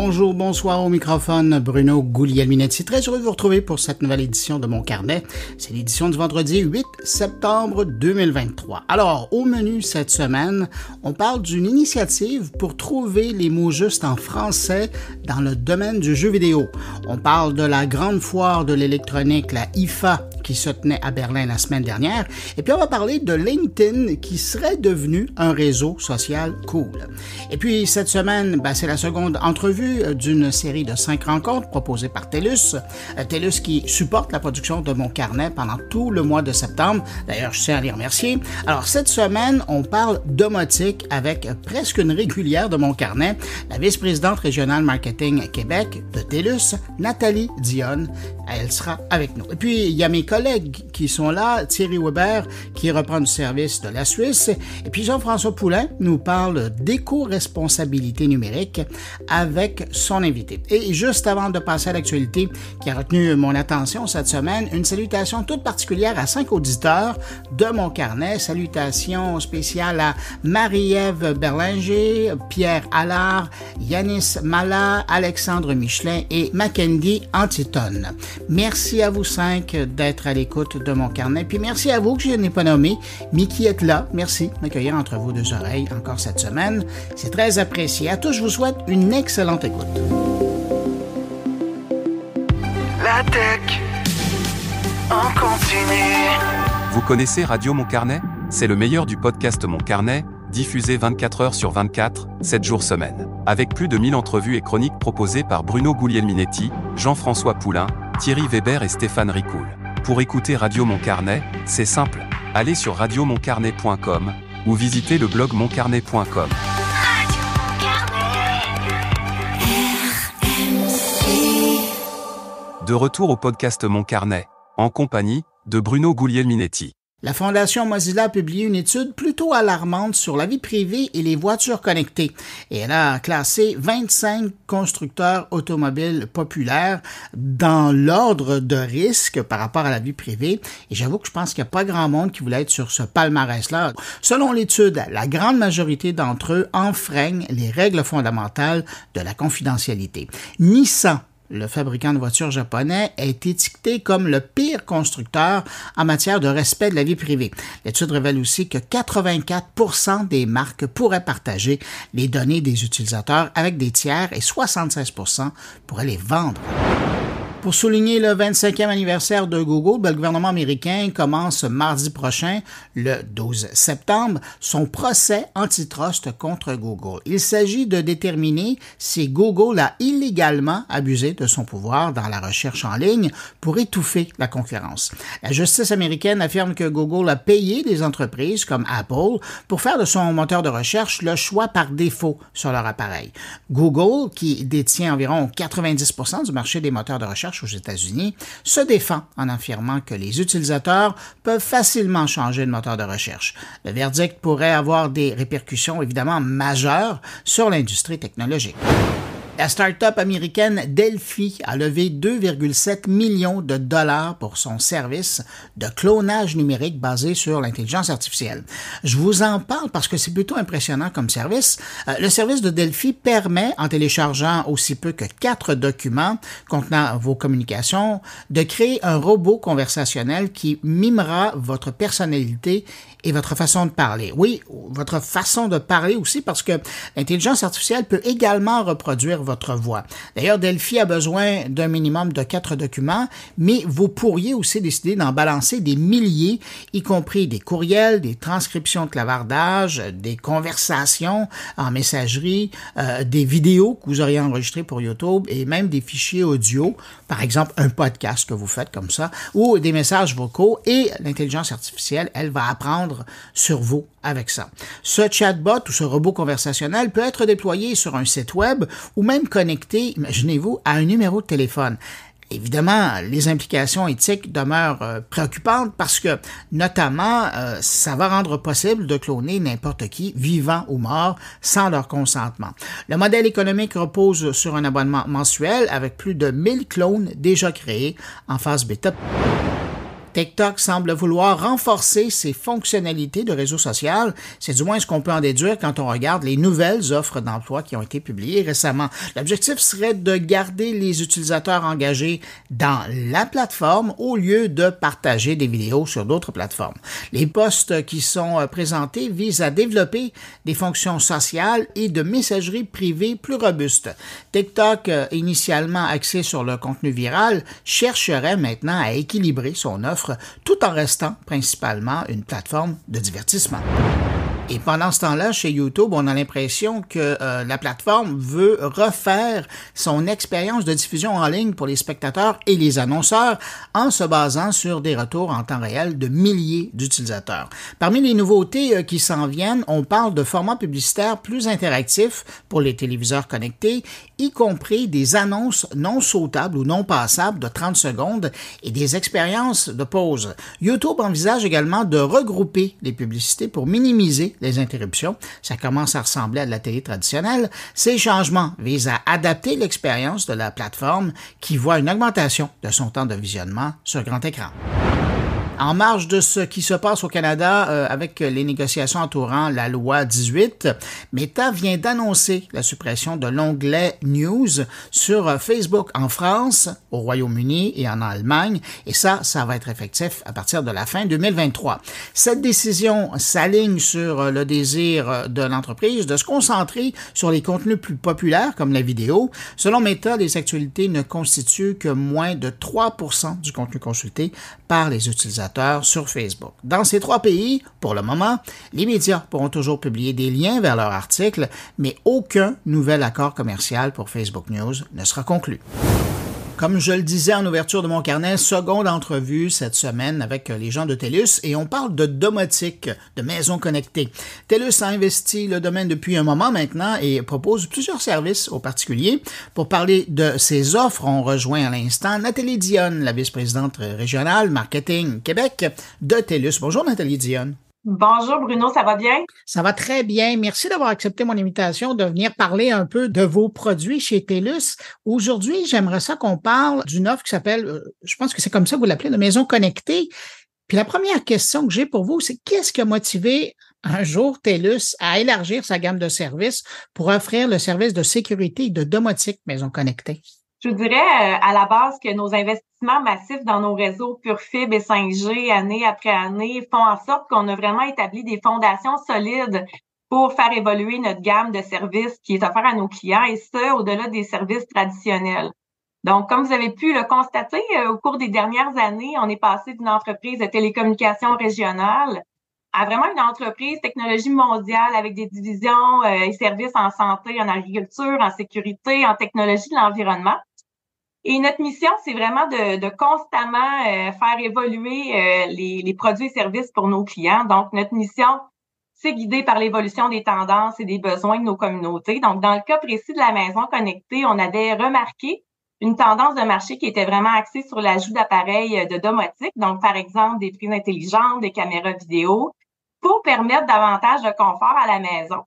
Bonjour, bonsoir au microphone, Bruno Guglielminetti. Très heureux de vous retrouver pour cette nouvelle édition de Mon Carnet. C'est l'édition du vendredi 8 septembre 2023. Alors, au menu cette semaine, on parle d'une initiative pour trouver les mots justes en français dans le domaine du jeu vidéo. On parle de la grande foire de l'électronique, la IFA, qui se tenait à Berlin la semaine dernière. Et puis, on va parler de LinkedIn qui serait devenu un réseau social cool. Et puis, cette semaine, c'est la seconde entrevue d'une série de 5 rencontres proposées par TELUS. TELUS qui supporte la production de Mon Carnet pendant tout le mois de septembre. D'ailleurs, je tiens à les remercier. Alors, cette semaine, on parle domotique avec presque une régulière de Mon Carnet, la vice-présidente régionale marketing Québec de TELUS, Nathalie Dionne. Elle sera avec nous. Et puis, il y a mes collègues qui sont là, Thierry Weber, qui reprend du service de la Suisse, et puis Jean-François Poulain nous parle d'éco-responsabilité numérique avec son invité. Et juste avant de passer à l'actualité qui a retenu mon attention cette semaine, une salutation toute particulière à 5 auditeurs de Mon Carnet. Salutations spéciales à Marie-Ève Berlinger, Pierre Allard, Yanis Mala, Alexandre Michelin et Mackendy Antitone. Merci à vous 5 d'être à l'écoute de Mon Carnet. Puis merci à vous que je n'ai pas nommé, mais qui êtes là. Merci de m'accueillir entre vos deux oreilles encore cette semaine. C'est très apprécié. À tous, je vous souhaite une excellente écoute. La tech en continu. Vous connaissez Radio Mon Carnet ? C'est le meilleur du podcast Mon Carnet, diffusé 24 heures sur 24, 7 jours semaine. Avec plus de 1000 entrevues et chroniques proposées par Bruno Guglielminetti, Jean-François Poulain, Thierry Weber et Stéphane Ricoul. Pour écouter Radio Mon Carnet, c'est simple. Allez sur radiomoncarnet.com ou visitez le blog moncarnet.com. De retour au podcast Mon Carnet, en compagnie de Bruno Guglielminetti. La Fondation Mozilla a publié une étude plutôt alarmante sur la vie privée et les voitures connectées. Et elle a classé 25 constructeurs automobiles populaires dans l'ordre de risque par rapport à la vie privée. Et j'avoue que je pense qu'il n'y a pas grand monde qui voulait être sur ce palmarès-là. Selon l'étude, la grande majorité d'entre eux enfreignent les règles fondamentales de la confidentialité. Nissan, le fabricant de voitures japonais, est étiqueté comme le pire constructeur en matière de respect de la vie privée. L'étude révèle aussi que 84% des marques pourraient partager les données des utilisateurs avec des tiers et 76% pourraient les vendre. Pour souligner le 25e anniversaire de Google, le gouvernement américain commence mardi prochain, le 12 septembre, son procès antitrust contre Google. Il s'agit de déterminer si Google a illégalement abusé de son pouvoir dans la recherche en ligne pour étouffer la concurrence. La justice américaine affirme que Google a payé des entreprises comme Apple pour faire de son moteur de recherche le choix par défaut sur leur appareil. Google, qui détient environ 90% du marché des moteurs de recherche aux États-Unis, se défend en affirmant que les utilisateurs peuvent facilement changer de moteur de recherche. Le verdict pourrait avoir des répercussions évidemment majeures sur l'industrie technologique. La start-up américaine Delphi a levé 2,7 millions de dollars pour son service de clonage numérique basé sur l'intelligence artificielle. Je vous en parle parce que c'est plutôt impressionnant comme service. Le service de Delphi permet, en téléchargeant aussi peu que 4 documents contenant vos communications, de créer un robot conversationnel qui mimera votre personnalité et votre façon de parler. Oui, votre façon de parler aussi, parce que l'intelligence artificielle peut également reproduire votre voix. D'ailleurs, Delphi a besoin d'un minimum de 4 documents, mais vous pourriez aussi décider d'en balancer des milliers, y compris des courriels, des transcriptions de clavardage, des conversations en messagerie, des vidéos que vous auriez enregistrées pour YouTube et même des fichiers audio, par exemple un podcast que vous faites comme ça, ou des messages vocaux, et l'intelligence artificielle, elle va apprendre sur vous avec ça. Ce chatbot ou ce robot conversationnel peut être déployé sur un site web ou même connecté, imaginez-vous, à un numéro de téléphone. Évidemment, les implications éthiques demeurent préoccupantes parce que, notamment, ça va rendre possible de cloner n'importe qui, vivant ou mort, sans leur consentement. Le modèle économique repose sur un abonnement mensuel avec plus de 1000 clones déjà créés en phase bêta. TikTok semble vouloir renforcer ses fonctionnalités de réseau social. C'est du moins ce qu'on peut en déduire quand on regarde les nouvelles offres d'emploi qui ont été publiées récemment. L'objectif serait de garder les utilisateurs engagés dans la plateforme au lieu de partager des vidéos sur d'autres plateformes. Les postes qui sont présentés visent à développer des fonctions sociales et de messagerie privée plus robustes. TikTok, initialement axé sur le contenu viral, chercherait maintenant à équilibrer son offre tout en restant principalement une plateforme de divertissement. Et pendant ce temps-là, chez YouTube, on a l'impression que la plateforme veut refaire son expérience de diffusion en ligne pour les spectateurs et les annonceurs en se basant sur des retours en temps réel de milliers d'utilisateurs. Parmi les nouveautés qui s'en viennent, on parle de formats publicitaires plus interactifs pour les téléviseurs connectés, y compris des annonces non sautables ou non passables de 30 secondes et des expériences de pause. YouTube envisage également de regrouper les publicités pour minimiser les interruptions. Ça commence à ressembler à de la télé traditionnelle. Ces changements visent à adapter l'expérience de la plateforme qui voit une augmentation de son temps de visionnement sur grand écran. En marge de ce qui se passe au Canada avec les négociations entourant la loi 18, Meta vient d'annoncer la suppression de l'onglet News sur Facebook en France, au Royaume-Uni et en Allemagne, et ça va être effectif à partir de la fin 2023. Cette décision s'aligne sur le désir de l'entreprise de se concentrer sur les contenus plus populaires comme la vidéo. Selon Meta, les actualités ne constituent que moins de 3% du contenu consulté par les utilisateurs sur Facebook. Dans ces 3 pays, pour le moment, les médias pourront toujours publier des liens vers leurs articles, mais aucun nouvel accord commercial pour Facebook News ne sera conclu. Comme je le disais en ouverture de mon carnet, seconde entrevue cette semaine avec les gens de TELUS et on parle de domotique, de maisons connectées. TELUS a investi le domaine depuis un moment maintenant et propose plusieurs services aux particuliers. Pour parler de ses offres, on rejoint à l'instant Nathalie Dionne, la vice-présidente régionale marketing Québec de TELUS. Bonjour Nathalie Dionne. Bonjour Bruno, ça va bien? Ça va très bien. Merci d'avoir accepté mon invitation de venir parler un peu de vos produits chez TELUS. Aujourd'hui, j'aimerais ça qu'on parle d'une offre qui s'appelle, je pense que c'est comme ça que vous l'appelez, de maison connectée. Puis la première question que j'ai pour vous, c'est qu'est-ce qui a motivé un jour TELUS à élargir sa gamme de services pour offrir le service de sécurité et de domotique maison connectée? Je vous dirais à la base que nos investissements massifs dans nos réseaux pure fibre et 5G année après année font en sorte qu'on a vraiment établi des fondations solides pour faire évoluer notre gamme de services qui est offerte à nos clients et ce, au-delà des services traditionnels. Donc, comme vous avez pu le constater, au cours des dernières années, on est passé d'une entreprise de télécommunications régionale à vraiment une entreprise technologie mondiale avec des divisions et services en santé, en agriculture, en sécurité, en technologie de l'environnement. Et notre mission, c'est vraiment de constamment faire évoluer les produits et services pour nos clients. Donc, notre mission, c'est guidé par l'évolution des tendances et des besoins de nos communautés. Donc, dans le cas précis de la maison connectée, on avait remarqué une tendance de marché qui était vraiment axée sur l'ajout d'appareils de domotique. Donc, par exemple, des prises intelligentes, des caméras vidéo, pour permettre davantage de confort à la maison.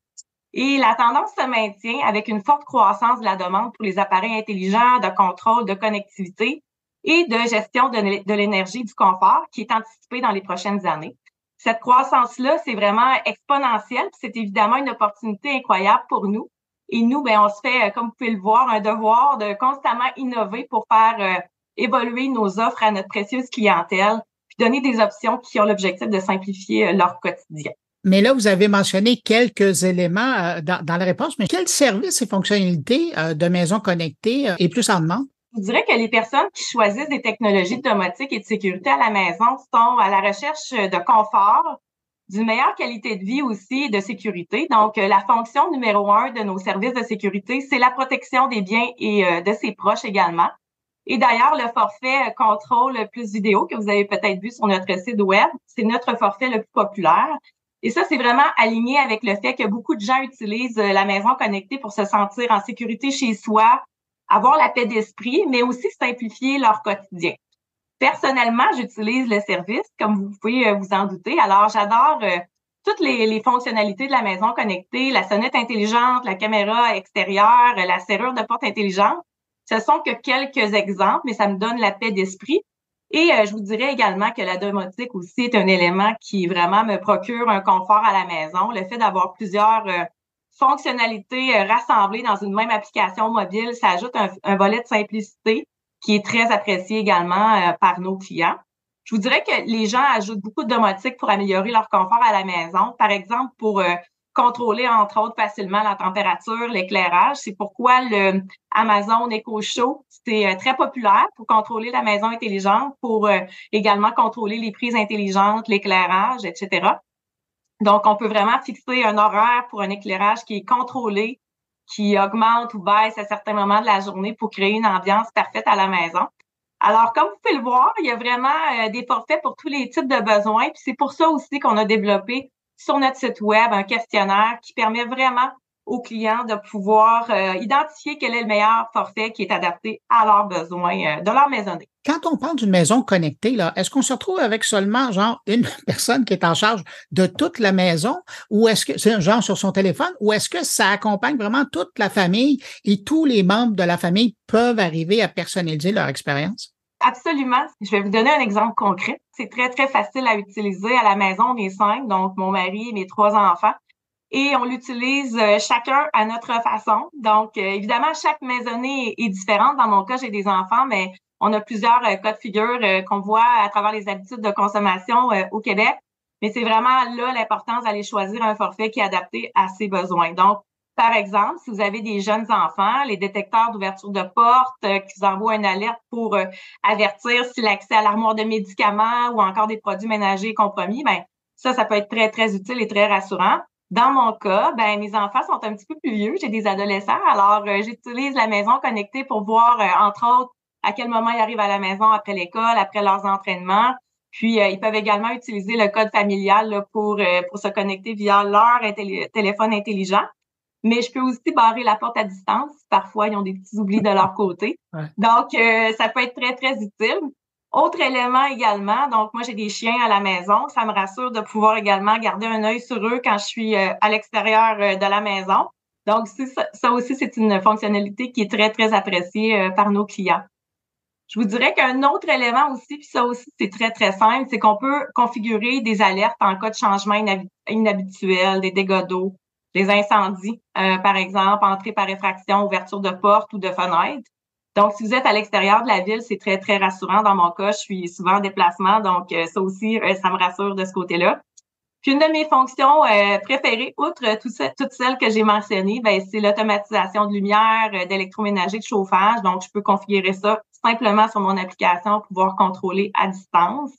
Et la tendance se maintient avec une forte croissance de la demande pour les appareils intelligents, de contrôle, de connectivité et de gestion de l'énergie et du confort qui est anticipée dans les prochaines années. Cette croissance-là, c'est vraiment exponentielle. C'est évidemment une opportunité incroyable pour nous. Et nous, on se fait, comme vous pouvez le voir, un devoir de constamment innover pour faire évoluer nos offres à notre précieuse clientèle puis donner des options qui ont l'objectif de simplifier leur quotidien. Mais là, vous avez mentionné quelques éléments dans la réponse, mais quels services et fonctionnalités de maison connectée est plus en demande? Je dirais que les personnes qui choisissent des technologies de domotique et de sécurité à la maison sont à la recherche de confort, d'une meilleure qualité de vie aussi et de sécurité. Donc, la fonction numéro 1 de nos services de sécurité, c'est la protection des biens et de ses proches également. Et d'ailleurs, le forfait contrôle plus vidéo que vous avez peut-être vu sur notre site web, c'est notre forfait le plus populaire. Et ça, c'est vraiment aligné avec le fait que beaucoup de gens utilisent la maison connectée pour se sentir en sécurité chez soi, avoir la paix d'esprit, mais aussi simplifier leur quotidien. Personnellement, j'utilise le service, comme vous pouvez vous en douter. Alors, j'adore toutes les fonctionnalités de la maison connectée, la sonnette intelligente, la caméra extérieure, la serrure de porte intelligente. Ce sont que quelques exemples, mais ça me donne la paix d'esprit. Et je vous dirais également que la domotique aussi est un élément qui vraiment me procure un confort à la maison. Le fait d'avoir plusieurs fonctionnalités rassemblées dans une même application mobile, ça ajoute un volet de simplicité qui est très apprécié également par nos clients. Je vous dirais que les gens ajoutent beaucoup de domotique pour améliorer leur confort à la maison. Par exemple, pour contrôler, entre autres, facilement la température, l'éclairage. C'est pourquoi le Amazon Echo Show, c'est très populaire pour contrôler la maison intelligente, pour également contrôler les prises intelligentes, l'éclairage, etc. Donc, on peut vraiment fixer un horaire pour un éclairage qui est contrôlé, qui augmente ou baisse à certains moments de la journée pour créer une ambiance parfaite à la maison. Alors, comme vous pouvez le voir, il y a vraiment des forfaits pour tous les types de besoins. Puis c'est pour ça aussi qu'on a développé sur notre site web un questionnaire qui permet vraiment aux clients de pouvoir identifier quel est le meilleur forfait qui est adapté à leurs besoins de leur maisonnée. Quand on parle d'une maison connectée, là, est-ce qu'on se retrouve avec seulement genre une personne qui est en charge de toute la maison, ou est-ce que c'est un genre sur son téléphone, ou est-ce que ça accompagne vraiment toute la famille et tous les membres de la famille peuvent arriver à personnaliser leur expérience? Absolument. Je vais vous donner un exemple concret. C'est très, très facile à utiliser à la maison. On est 5, donc mon mari et mes 3 enfants. Et on l'utilise chacun à notre façon. Donc, évidemment, chaque maisonnée est différente. Dans mon cas, j'ai des enfants, mais on a plusieurs cas de figure qu'on voit à travers les habitudes de consommation au Québec. Mais c'est vraiment là l'importance d'aller choisir un forfait qui est adapté à ses besoins. Donc, par exemple, si vous avez des jeunes enfants, les détecteurs d'ouverture de porte qui vous envoient une alerte pour avertir si l'accès à l'armoire de médicaments ou encore des produits ménagers est compromis, ben ça peut être très, très utile et très rassurant. Dans mon cas, ben mes enfants sont un petit peu plus vieux, j'ai des adolescents, alors j'utilise la maison connectée pour voir, entre autres, à quel moment ils arrivent à la maison après l'école, après leurs entraînements. Puis, ils peuvent également utiliser le code familial là, pour se connecter via leur téléphone intelligent. Mais je peux aussi barrer la porte à distance. Parfois, ils ont des petits oublis de leur côté. Ouais. Donc, ça peut être très, très utile. Autre élément également, donc moi, j'ai des chiens à la maison. Ça me rassure de pouvoir également garder un œil sur eux quand je suis à l'extérieur de la maison. Donc, ça aussi, c'est une fonctionnalité qui est très, très appréciée par nos clients. Je vous dirais qu'un autre élément aussi, puis ça aussi, c'est très, très simple, c'est qu'on peut configurer des alertes en cas de changement inhabituel, des dégâts d'eau, des incendies, par exemple, entrée par effraction, ouverture de porte ou de fenêtre. Donc, si vous êtes à l'extérieur de la ville, c'est très, très rassurant. Dans mon cas, je suis souvent en déplacement, donc ça aussi, ça me rassure de ce côté-là. Puis une de mes fonctions préférées, outre toutes celles que j'ai mentionnées, ben c'est l'automatisation de lumière, d'électroménager, de chauffage. Donc, je peux configurer ça simplement sur mon application pour pouvoir contrôler à distance.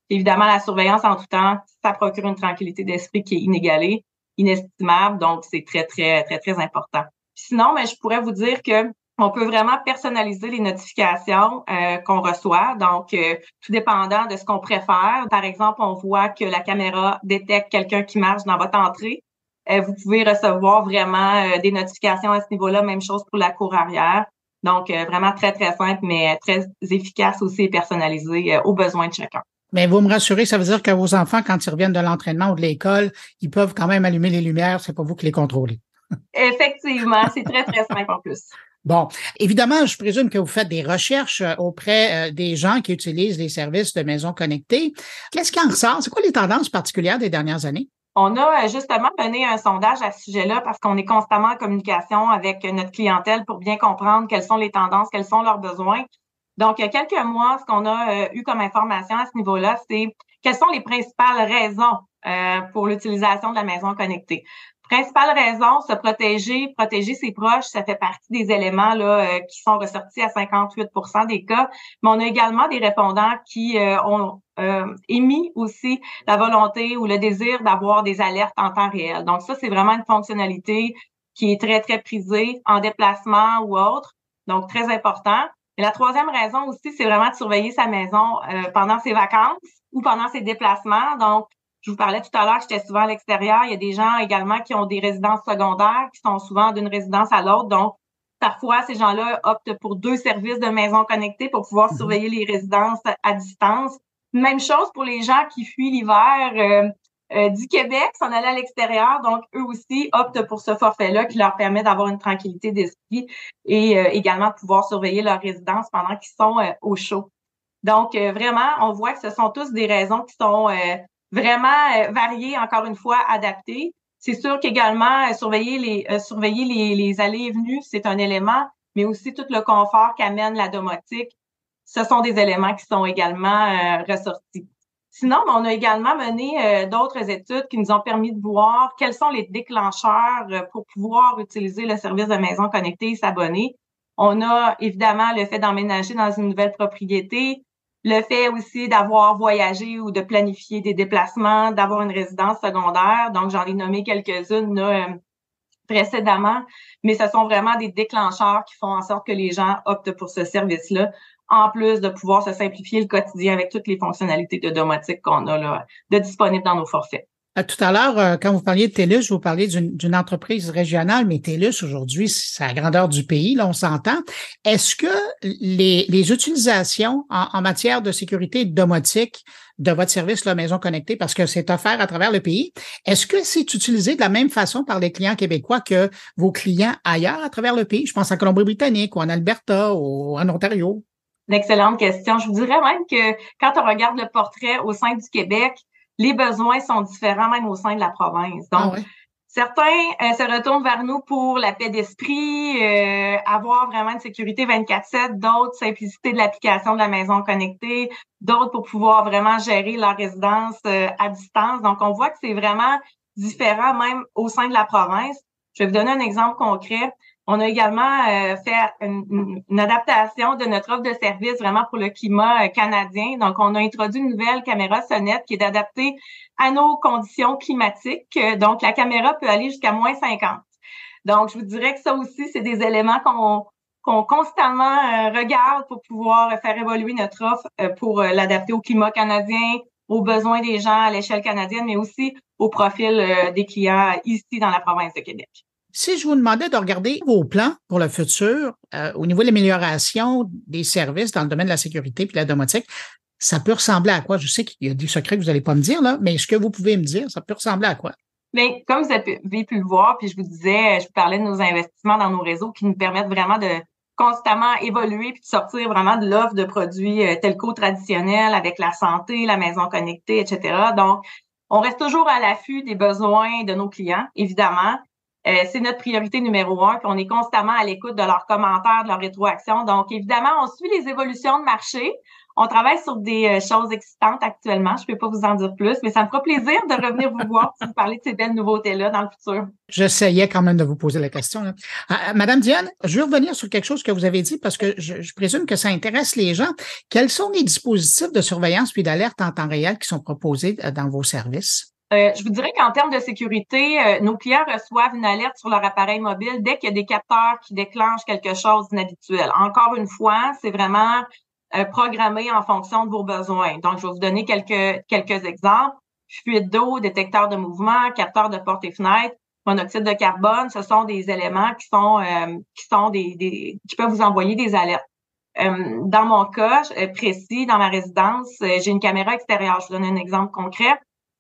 Évidemment, la surveillance en tout temps, ça procure une tranquillité d'esprit qui est inégalée, inestimable. Donc, c'est très, très, très, très important. Puis sinon, ben, je pourrais vous dire que on peut vraiment personnaliser les notifications qu'on reçoit, donc tout dépendant de ce qu'on préfère. Par exemple, on voit que la caméra détecte quelqu'un qui marche dans votre entrée. Vous pouvez recevoir vraiment des notifications à ce niveau-là. Même chose pour la cour arrière. Donc, vraiment très, très simple, mais très efficace aussi et personnalisé aux besoins de chacun. Mais vous me rassurez, ça veut dire que vos enfants, quand ils reviennent de l'entraînement ou de l'école, ils peuvent quand même allumer les lumières, c'est pas vous qui les contrôlez. Effectivement, c'est très, très simple en plus. Bon, évidemment, je présume que vous faites des recherches auprès des gens qui utilisent les services de maisons connectées. Qu'est-ce qui en ressort? C'est quoi les tendances particulières des dernières années? On a justement mené un sondage à ce sujet-là parce qu'on est constamment en communication avec notre clientèle pour bien comprendre quelles sont les tendances, quels sont leurs besoins. Donc, il y a quelques mois, ce qu'on a eu comme information à ce niveau-là, c'est quelles sont les principales raisons pour l'utilisation de la maison connectée. Principale raison, se protéger ses proches, ça fait partie des éléments là qui sont ressortis à 58% des cas. Mais on a également des répondants qui ont émis aussi la volonté ou le désir d'avoir des alertes en temps réel. Donc ça, c'est vraiment une fonctionnalité qui est très, très prisée en déplacement ou autre. Donc, très important. Et la troisième raison aussi, c'est vraiment de surveiller sa maison pendant ses vacances ou pendant ses déplacements. Donc, je vous parlais tout à l'heure que j'étais souvent à l'extérieur. Il y a des gens également qui ont des résidences secondaires, qui sont souvent d'une résidence à l'autre. Donc, parfois, ces gens-là optent pour 2 services de maison connectée pour pouvoir surveiller les résidences à distance. Même chose pour les gens qui fuient l'hiver du Québec, s'en aller à l'extérieur. Donc, eux aussi optent pour ce forfait-là qui leur permet d'avoir une tranquillité d'esprit et également de pouvoir surveiller leur résidence pendant qu'ils sont au chaud. Donc, vraiment, on voit que ce sont tous des raisons qui sont vraiment variées, encore une fois, adaptées. C'est sûr qu'également, surveiller les allées et venues, c'est un élément, mais aussi tout le confort qu'amène la domotique, ce sont des éléments qui sont également ressortis. Sinon, on a également mené d'autres études qui nous ont permis de voir quels sont les déclencheurs pour pouvoir utiliser le service de maison connectée et s'abonner. On a évidemment le fait d'emménager dans une nouvelle propriété, le fait aussi d'avoir voyagé ou de planifier des déplacements, d'avoir une résidence secondaire. Donc, j'en ai nommé quelques-unes là, précédemment, mais ce sont vraiment des déclencheurs qui font en sorte que les gens optent pour ce service-là, en plus de pouvoir se simplifier le quotidien avec toutes les fonctionnalités de domotique qu'on a là, de disponibles dans nos forfaits. Tout à l'heure, quand vous parliez de TELUS, vous parliez d'une entreprise régionale, mais TELUS, aujourd'hui, c'est la grandeur du pays, là, on s'entend. Est-ce que les utilisations en matière de sécurité et de domotique de votre service, la Maison Connectée, parce que c'est offert à travers le pays, est-ce que c'est utilisé de la même façon par les clients québécois que vos clients ailleurs à travers le pays? Je pense en Colombie-Britannique ou en Alberta ou en Ontario. Une excellente question. Je vous dirais même que quand on regarde le portrait au sein du Québec, les besoins sont différents même au sein de la province. Donc, certains se retournent vers nous pour la paix d'esprit, avoir vraiment une sécurité 24/7, d'autres simplicité de l'application de la maison connectée, d'autres pour pouvoir vraiment gérer leur résidence à distance. Donc, on voit que c'est vraiment différent même au sein de la province. Je vais vous donner un exemple concret. On a également fait une adaptation de notre offre de service vraiment pour le climat canadien. Donc, on a introduit une nouvelle caméra sonnette qui est adaptée à nos conditions climatiques. Donc, la caméra peut aller jusqu'à -50. Donc, je vous dirais que ça aussi, c'est des éléments qu'on constamment regarde pour pouvoir faire évoluer notre offre pour l'adapter au climat canadien, aux besoins des gens à l'échelle canadienne, mais aussi au profil des clients ici dans la province de Québec. Si je vous demandais de regarder vos plans pour le futur au niveau de l'amélioration des services dans le domaine de la sécurité et de la domotique, ça peut ressembler à quoi? Je sais qu'il y a des secrets que vous n'allez pas me dire, là, mais ce que vous pouvez me dire, ça peut ressembler à quoi? Bien, comme vous avez pu le voir, puis je vous parlais de nos investissements dans nos réseaux qui nous permettent vraiment de constamment évoluer puis de sortir vraiment de l'offre de produits telco traditionnels avec la santé, la maison connectée, etc. Donc, on reste toujours à l'affût des besoins de nos clients, évidemment. C'est notre priorité numéro 1, puis on est constamment à l'écoute de leurs commentaires, de leurs rétroactions. Donc, évidemment, on suit les évolutions de marché. On travaille sur des choses excitantes actuellement. Je ne peux pas vous en dire plus, mais ça me fera plaisir de revenir vous voir pour vous parler de ces belles nouveautés-là dans le futur. J'essayais quand même de vous poser la question, là. Madame Dionne, je veux revenir sur quelque chose que vous avez dit parce que je présume que ça intéresse les gens. Quels sont les dispositifs de surveillance puis d'alerte en temps réel qui sont proposés dans vos services? Je vous dirais qu'en termes de sécurité, nos clients reçoivent une alerte sur leur appareil mobile dès qu'il y a des capteurs qui déclenchent quelque chose d'inhabituel. Encore une fois, c'est vraiment programmé en fonction de vos besoins. Donc, je vais vous donner quelques exemples. Fuite d'eau, détecteur de mouvement, capteur de portes et fenêtres, monoxyde de carbone, ce sont des éléments qui peuvent vous envoyer des alertes. Dans mon cas précis, dans ma résidence, j'ai une caméra extérieure. Je vous donne un exemple concret.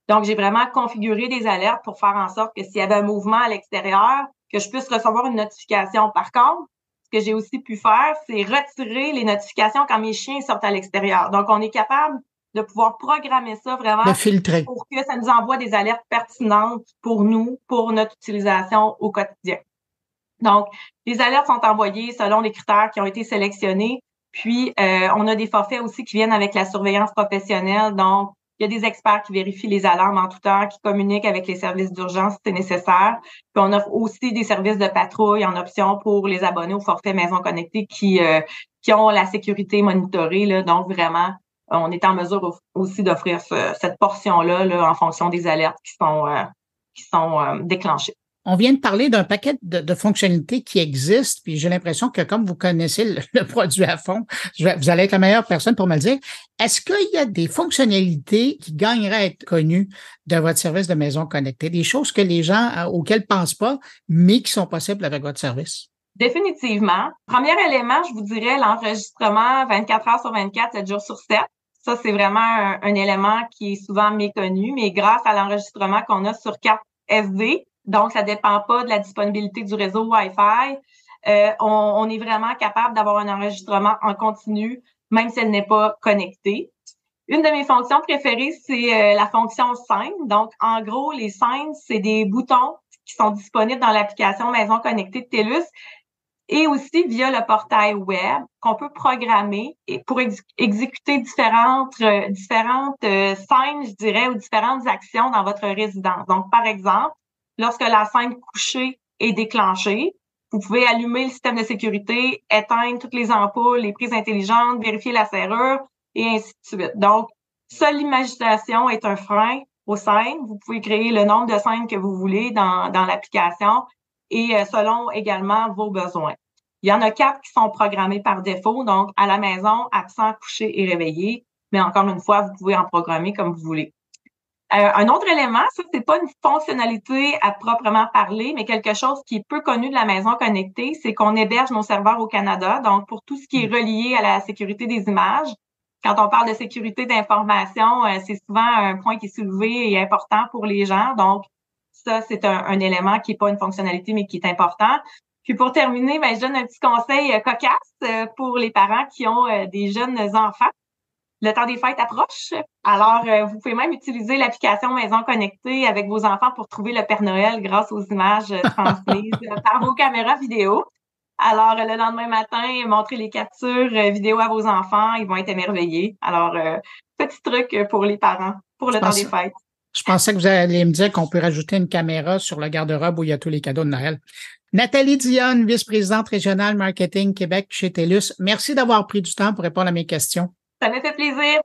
Donc, j'ai vraiment configuré des alertes pour faire en sorte que s'il y avait un mouvement à l'extérieur, que je puisse recevoir une notification. Par contre, ce que j'ai aussi pu faire, c'est retirer les notifications quand mes chiens sortent à l'extérieur. Donc, on est capable de pouvoir programmer ça vraiment pour que ça nous envoie des alertes pertinentes pour nous, pour notre utilisation au quotidien. Donc, les alertes sont envoyées selon les critères qui ont été sélectionnés. Puis, on a des forfaits aussi qui viennent avec la surveillance professionnelle. Donc, il y a des experts qui vérifient les alarmes en tout temps, qui communiquent avec les services d'urgence si c'est nécessaire. Puis on offre aussi des services de patrouille en option pour les abonnés au forfait Maison Connectée qui ont la sécurité monitorée, là. Donc vraiment, on est en mesure aussi d'offrir cette portion-là là, en fonction des alertes qui sont déclenchées. On vient de parler d'un paquet de fonctionnalités qui existent, puis j'ai l'impression que comme vous connaissez le produit à fond, vous allez être la meilleure personne pour me le dire. Est-ce qu'il y a des fonctionnalités qui gagneraient à être connues de votre service de maison connectée, des choses que les gens auxquelles ne pensent pas, mais qui sont possibles avec votre service? Définitivement. Premier élément, je vous dirais l'enregistrement 24 heures sur 24, 7 jours sur 7. Ça, c'est vraiment un élément qui est souvent méconnu, mais grâce à l'enregistrement qu'on a sur carte SD, donc, ça dépend pas de la disponibilité du réseau Wi-Fi. On est vraiment capable d'avoir un enregistrement en continu même si elle n'est pas connectée. Une de mes fonctions préférées, c'est la fonction scène. Donc, en gros, les scènes, c'est des boutons qui sont disponibles dans l'application Maison connectée de TELUS et aussi via le portail web qu'on peut programmer et pour exécuter différentes scènes, je dirais, ou différentes actions dans votre résidence. Donc, par exemple, lorsque la scène couchée est déclenchée, vous pouvez allumer le système de sécurité, éteindre toutes les ampoules, les prises intelligentes, vérifier la serrure et ainsi de suite. Donc, seule l'imagination est un frein aux scènes. Vous pouvez créer le nombre de scènes que vous voulez dans l'application et selon également vos besoins. Il y en a 4 qui sont programmés par défaut, donc à la maison, absent, couché et réveillé. Mais encore une fois, vous pouvez en programmer comme vous voulez. Un autre élément, ça, c'est pas une fonctionnalité à proprement parler, mais quelque chose qui est peu connu de la maison connectée, c'est qu'on héberge nos serveurs au Canada. Donc, pour tout ce qui est relié à la sécurité des images, quand on parle de sécurité d'information, c'est souvent un point qui est soulevé et important pour les gens. Donc, ça, c'est un élément qui n'est pas une fonctionnalité, mais qui est important. Puis pour terminer, je donne un petit conseil cocasse pour les parents qui ont des jeunes enfants. Le temps des fêtes approche. Alors, vous pouvez même utiliser l'application Maison connectée avec vos enfants pour trouver le Père Noël grâce aux images transmises par vos caméras vidéo. Alors, le lendemain matin, montrez les captures vidéo à vos enfants. Ils vont être émerveillés. Alors, petit truc pour les parents pour le temps des fêtes. Je pensais que vous alliez me dire qu'on peut rajouter une caméra sur le garde-robe où il y a tous les cadeaux de Noël. Nathalie Dionne, vice-présidente régionale marketing Québec chez TELUS. Merci d'avoir pris du temps pour répondre à mes questions. Ça me fait plaisir.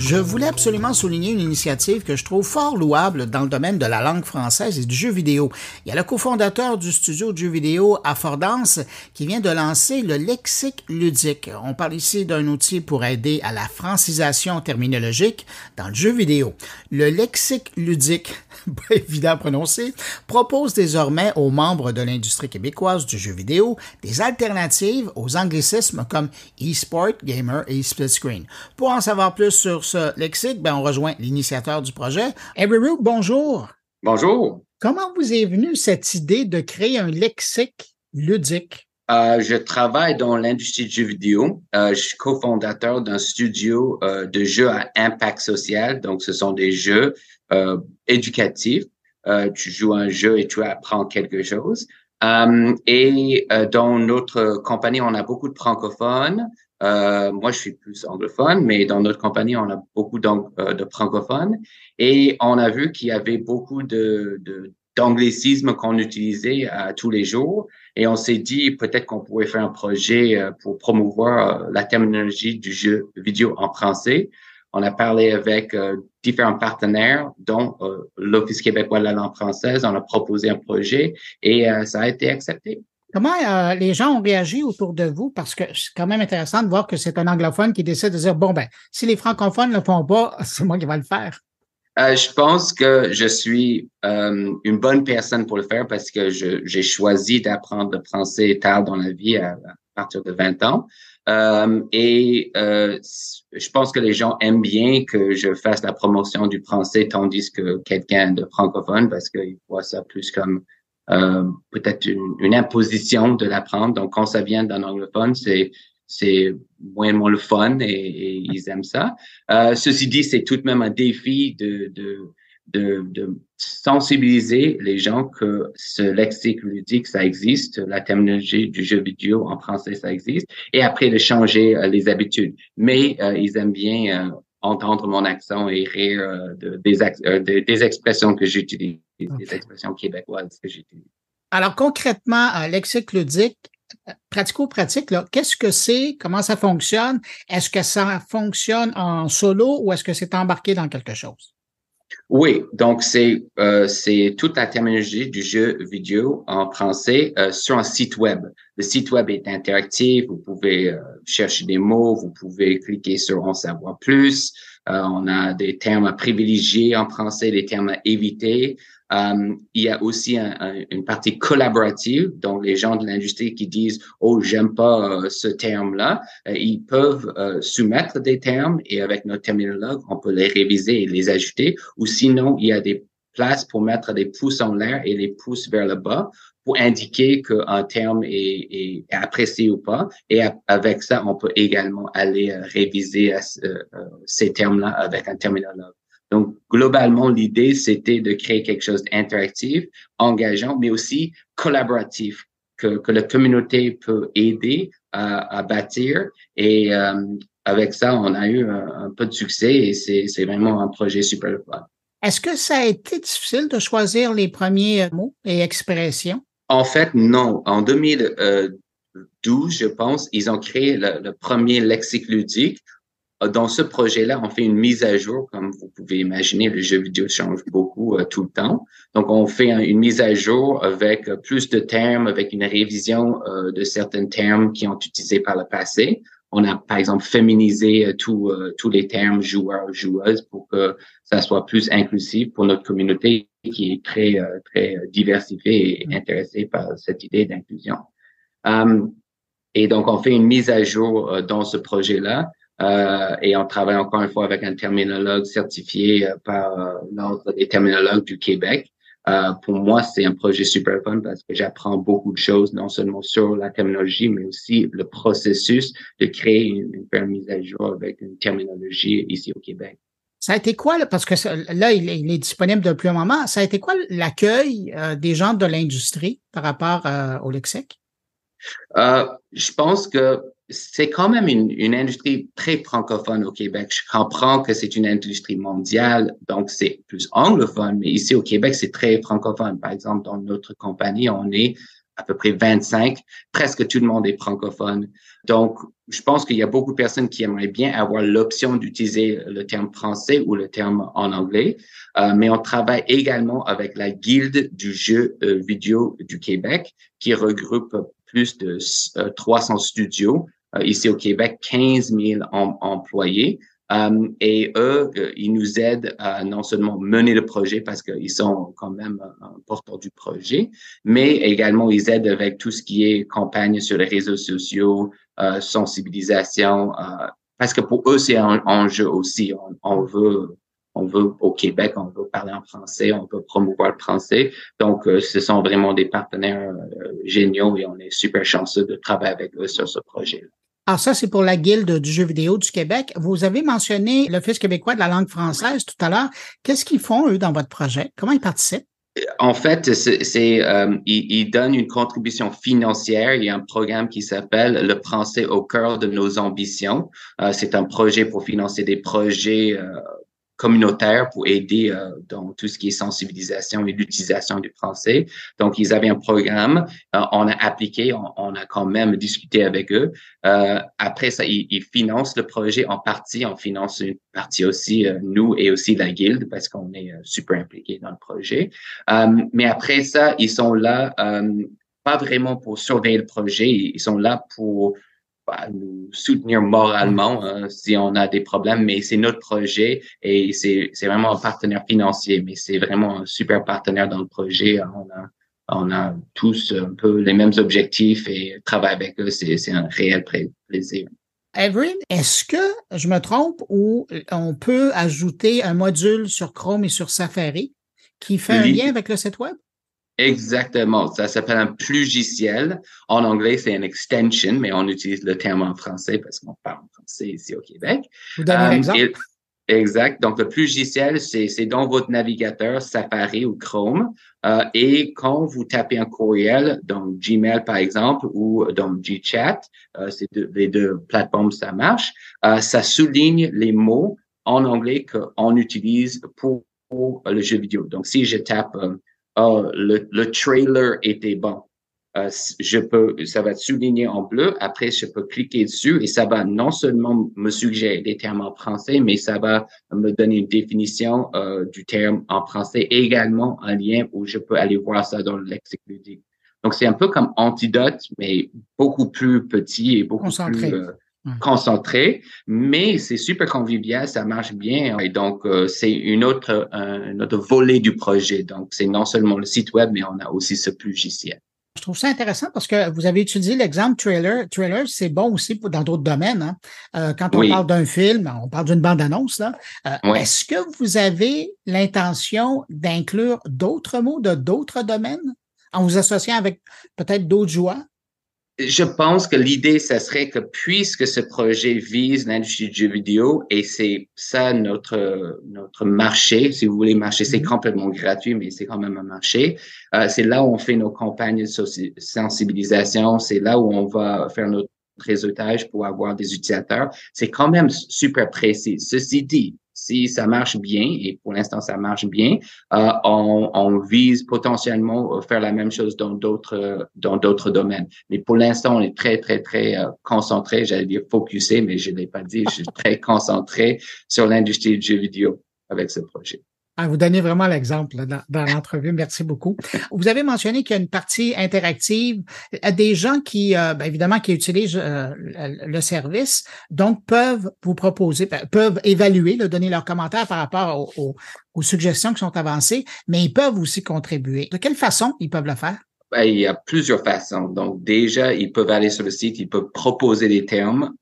Je voulais absolument souligner une initiative que je trouve fort louable dans le domaine de la langue française et du jeu vidéo. Il y a le cofondateur du studio de jeux vidéo Affordance qui vient de lancer le lexique ludique. On parle ici d'un outil pour aider à la francisation terminologique dans le jeu vidéo. Le lexique ludique, pas évident à prononcer, propose désormais aux membres de l'industrie québécoise du jeu vidéo des alternatives aux anglicismes comme e-sport, gamer et split screen. Pour en savoir plus sur ce lexique, on rejoint l'initiateur du projet. Avery, bonjour. Bonjour. Comment vous est venue cette idée de créer un lexique ludique? Je travaille dans l'industrie du jeu vidéo. Je suis cofondateur d'un studio de jeux à impact social. Donc, ce sont des jeux éducatifs. Tu joues un jeu et tu apprends quelque chose. Dans notre compagnie, on a beaucoup de francophones. Moi, je suis plus anglophone, mais dans notre compagnie, on a beaucoup de francophones. Et on a vu qu'il y avait beaucoup d'anglicismes qu'on utilisait tous les jours. Et on s'est dit peut-être qu'on pourrait faire un projet pour promouvoir la terminologie du jeu vidéo en français. On a parlé avec différents partenaires, dont l'Office québécois de la langue française. On a proposé un projet et ça a été accepté. Comment les gens ont réagi autour de vous? Parce que c'est quand même intéressant de voir que c'est un anglophone qui décide de dire, si les francophones ne le font pas, c'est moi qui vais le faire. Je pense que je suis une bonne personne pour le faire parce que j'ai choisi d'apprendre le français tard dans la vie à partir de 20 ans. Je pense que les gens aiment bien que je fasse la promotion du français tandis que quelqu'un de francophone parce qu'ils voient ça plus comme peut-être une imposition de l'apprendre. Donc, quand ça vient d'un anglophone, c'est moyennement le fun et ils aiment ça. Ceci dit, c'est tout de même un défi de sensibiliser les gens que ce lexique ludique, ça existe, la terminologie du jeu vidéo en français, ça existe, et après de changer les habitudes. Mais ils aiment bien entendre mon accent et rire des expressions que j'utilise, des expressions québécoises que j'utilise. Alors concrètement, lexique ludique, pratico-pratique, là, qu'est-ce que c'est? Comment ça fonctionne? Est-ce que ça fonctionne en solo ou est-ce que c'est embarqué dans quelque chose? Oui, donc c'est toute la terminologie du jeu vidéo en français sur un site web. Le site web est interactif, vous pouvez chercher des mots, vous pouvez cliquer sur en savoir plus. On a des termes à privilégier en français, des termes à éviter. Il y a aussi une partie collaborative, donc les gens de l'industrie qui disent « Oh, j'aime pas ce terme-là », ils peuvent soumettre des termes et avec notre terminologue, on peut les réviser et les ajouter. Ou sinon, il y a des places pour mettre des pouces en l'air et les pouces vers le bas pour indiquer qu'un terme est apprécié ou pas. Et avec ça, on peut également aller réviser ces termes-là avec un terminologue. Donc, globalement, l'idée, c'était de créer quelque chose d'interactif, engageant, mais aussi collaboratif, que la communauté peut aider à bâtir. Et avec ça, on a eu un peu de succès et c'est vraiment un projet super fun. Est-ce que ça a été difficile de choisir les premiers mots et expressions? En fait, non. En 2012, je pense, ils ont créé le premier lexique ludique. Dans ce projet-là, on fait une mise à jour. Comme vous pouvez imaginer, le jeu vidéo change beaucoup tout le temps. Donc, on fait une mise à jour avec plus de termes, avec une révision de certains termes qui ont été utilisés par le passé. On a, par exemple, féminisé tous les termes joueurs, joueuses pour que ça soit plus inclusif pour notre communauté qui est très diversifiée et intéressée par cette idée d'inclusion. Et donc, on fait une mise à jour dans ce projet-là. Et on travaille encore une fois avec un terminologue certifié par l'Ordre des terminologues du Québec. Pour moi, c'est un projet super fun parce que j'apprends beaucoup de choses, non seulement sur la terminologie, mais aussi le processus de créer une mise à jour avec une terminologie ici au Québec. Ça a été quoi, là, parce que là, il est disponible depuis un moment, ça a été quoi l'accueil des gens de l'industrie par rapport au lexique? Je pense que c'est quand même une industrie très francophone au Québec. Je comprends que c'est une industrie mondiale, donc c'est plus anglophone, mais ici au Québec, c'est très francophone. Par exemple, dans notre compagnie, on est à peu près 25, presque tout le monde est francophone. Donc, je pense qu'il y a beaucoup de personnes qui aimeraient bien avoir l'option d'utiliser le terme français ou le terme en anglais, mais on travaille également avec la Guilde du jeu vidéo du Québec, qui regroupe plus de 300 studios. Ici au Québec, 15 000 employés. Et eux, ils nous aident à non seulement mener le projet parce qu'ils sont quand même porteurs du projet, mais également ils aident avec tout ce qui est campagne sur les réseaux sociaux, sensibilisation, parce que pour eux, c'est un enjeu aussi. On veut au Québec, on veut parler en français, on veut promouvoir le français. Donc, ce sont vraiment des partenaires géniaux et on est super chanceux de travailler avec eux sur ce projet-là. Alors ça, c'est pour la Guilde du jeu vidéo du Québec. Vous avez mentionné l'Office québécois de la langue française tout à l'heure. Qu'est-ce qu'ils font, eux, dans votre projet? Comment ils participent? En fait, ils donnent une contribution financière. Il y a un programme qui s'appelle Le français au cœur de nos ambitions. C'est un projet pour financer des projets communautaire pour aider dans tout ce qui est sensibilisation et l'utilisation du français. Donc, ils avaient un programme, on a appliqué, on a quand même discuté avec eux. Après ça, ils financent le projet en partie, on finance une partie aussi, nous et aussi la Guilde, parce qu'on est super impliqués dans le projet. Mais après ça, ils sont là, pas vraiment pour surveiller le projet, ils sont là pour nous soutenir moralement si on a des problèmes, mais c'est notre projet et c'est vraiment un partenaire financier, mais c'est vraiment un super partenaire dans le projet. On a tous un peu les mêmes objectifs et travailler avec eux, c'est un réel plaisir. Evelyn, est-ce que je me trompe ou on peut ajouter un module sur Chrome et sur Safari qui fait un lien avec le site web? Exactement. Ça s'appelle un plugiciel. En anglais, c'est une extension, mais on utilise le terme en français parce qu'on parle en français ici au Québec. Vous donnez un exemple? Exact. Donc, le plugiciel, c'est dans votre navigateur Safari ou Chrome. Et quand vous tapez un courriel dans Gmail, par exemple, ou dans GChat, les deux plateformes, ça marche, ça souligne les mots en anglais qu'on utilise pour le jeu vidéo. Donc, si je tape le trailer était bon. Ça va être souligné en bleu. Après, je peux cliquer dessus et ça va non seulement me suggérer des termes en français, mais ça va me donner une définition du terme en français et également un lien où je peux aller voir ça dans le lexique ludique. Donc, c'est un peu comme Antidote, mais beaucoup plus petit et beaucoup concentré. plus concentré, mais c'est super convivial, ça marche bien. Et donc, c'est un autre volet du projet. Donc, c'est non seulement le site web, mais on a aussi ce logiciel. Je trouve ça intéressant parce que vous avez utilisé l'exemple trailer. Trailer, c'est bon aussi dans d'autres domaines. Hein. Quand on parle d'un film, on parle d'une bande-annonce. Là. Est-ce que vous avez l'intention d'inclure d'autres mots de d'autres domaines en vous associant avec peut-être d'autres joueurs? Je pense que l'idée, ça serait que puisque ce projet vise l'industrie du jeu vidéo et c'est ça notre marché, si vous voulez, marché, c'est complètement gratuit, mais c'est quand même un marché. C'est là où on fait nos campagnes de sensibilisation, c'est là où on va faire notre réseautage pour avoir des utilisateurs. C'est quand même super précis. Ceci dit, si ça marche bien, et pour l'instant ça marche bien, on vise potentiellement faire la même chose dans d'autres domaines. Mais pour l'instant, on est très concentré, j'allais dire focusé, mais je l'ai pas dit, je suis très concentré sur l'industrie du jeu vidéo avec ce projet. Vous donnez vraiment l'exemple là, dans l'entrevue. Merci beaucoup. Vous avez mentionné qu'il y a une partie interactive. Des gens qui, évidemment, qui utilisent le service, donc peuvent vous proposer, peuvent évaluer, donner leurs commentaires par rapport aux suggestions qui sont avancées, mais ils peuvent aussi contribuer. De quelle façon ils peuvent le faire? Il y a plusieurs façons. Donc, déjà, ils peuvent aller sur le site, ils peuvent proposer des termes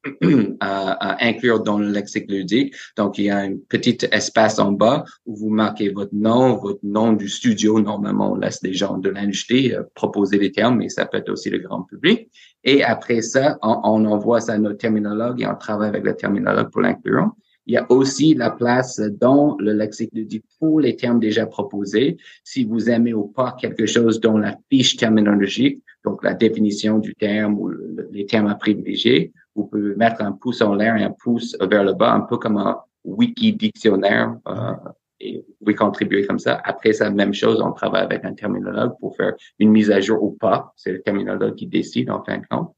à inclure dans le lexique ludique. Donc, il y a un petit espace en bas où vous marquez votre nom du studio. Normalement, on laisse les gens de l'industrie proposer des termes, mais ça peut être aussi le grand public. Et après ça, on envoie ça à notre terminologue et on travaille avec le terminologue pour l'inclure. Il y a aussi la place dans le lexique ludique pour les termes déjà proposés. Si vous aimez ou pas quelque chose dans la fiche terminologique, donc la définition du terme ou les termes à privilégier, vous pouvez mettre un pouce en l'air et un pouce vers le bas, un peu comme un wiki dictionnaire, et vous pouvez contribuer comme ça. Après ça, même chose, on travaille avec un terminologue pour faire une mise à jour ou pas. C'est le terminologue qui décide en fin de compte.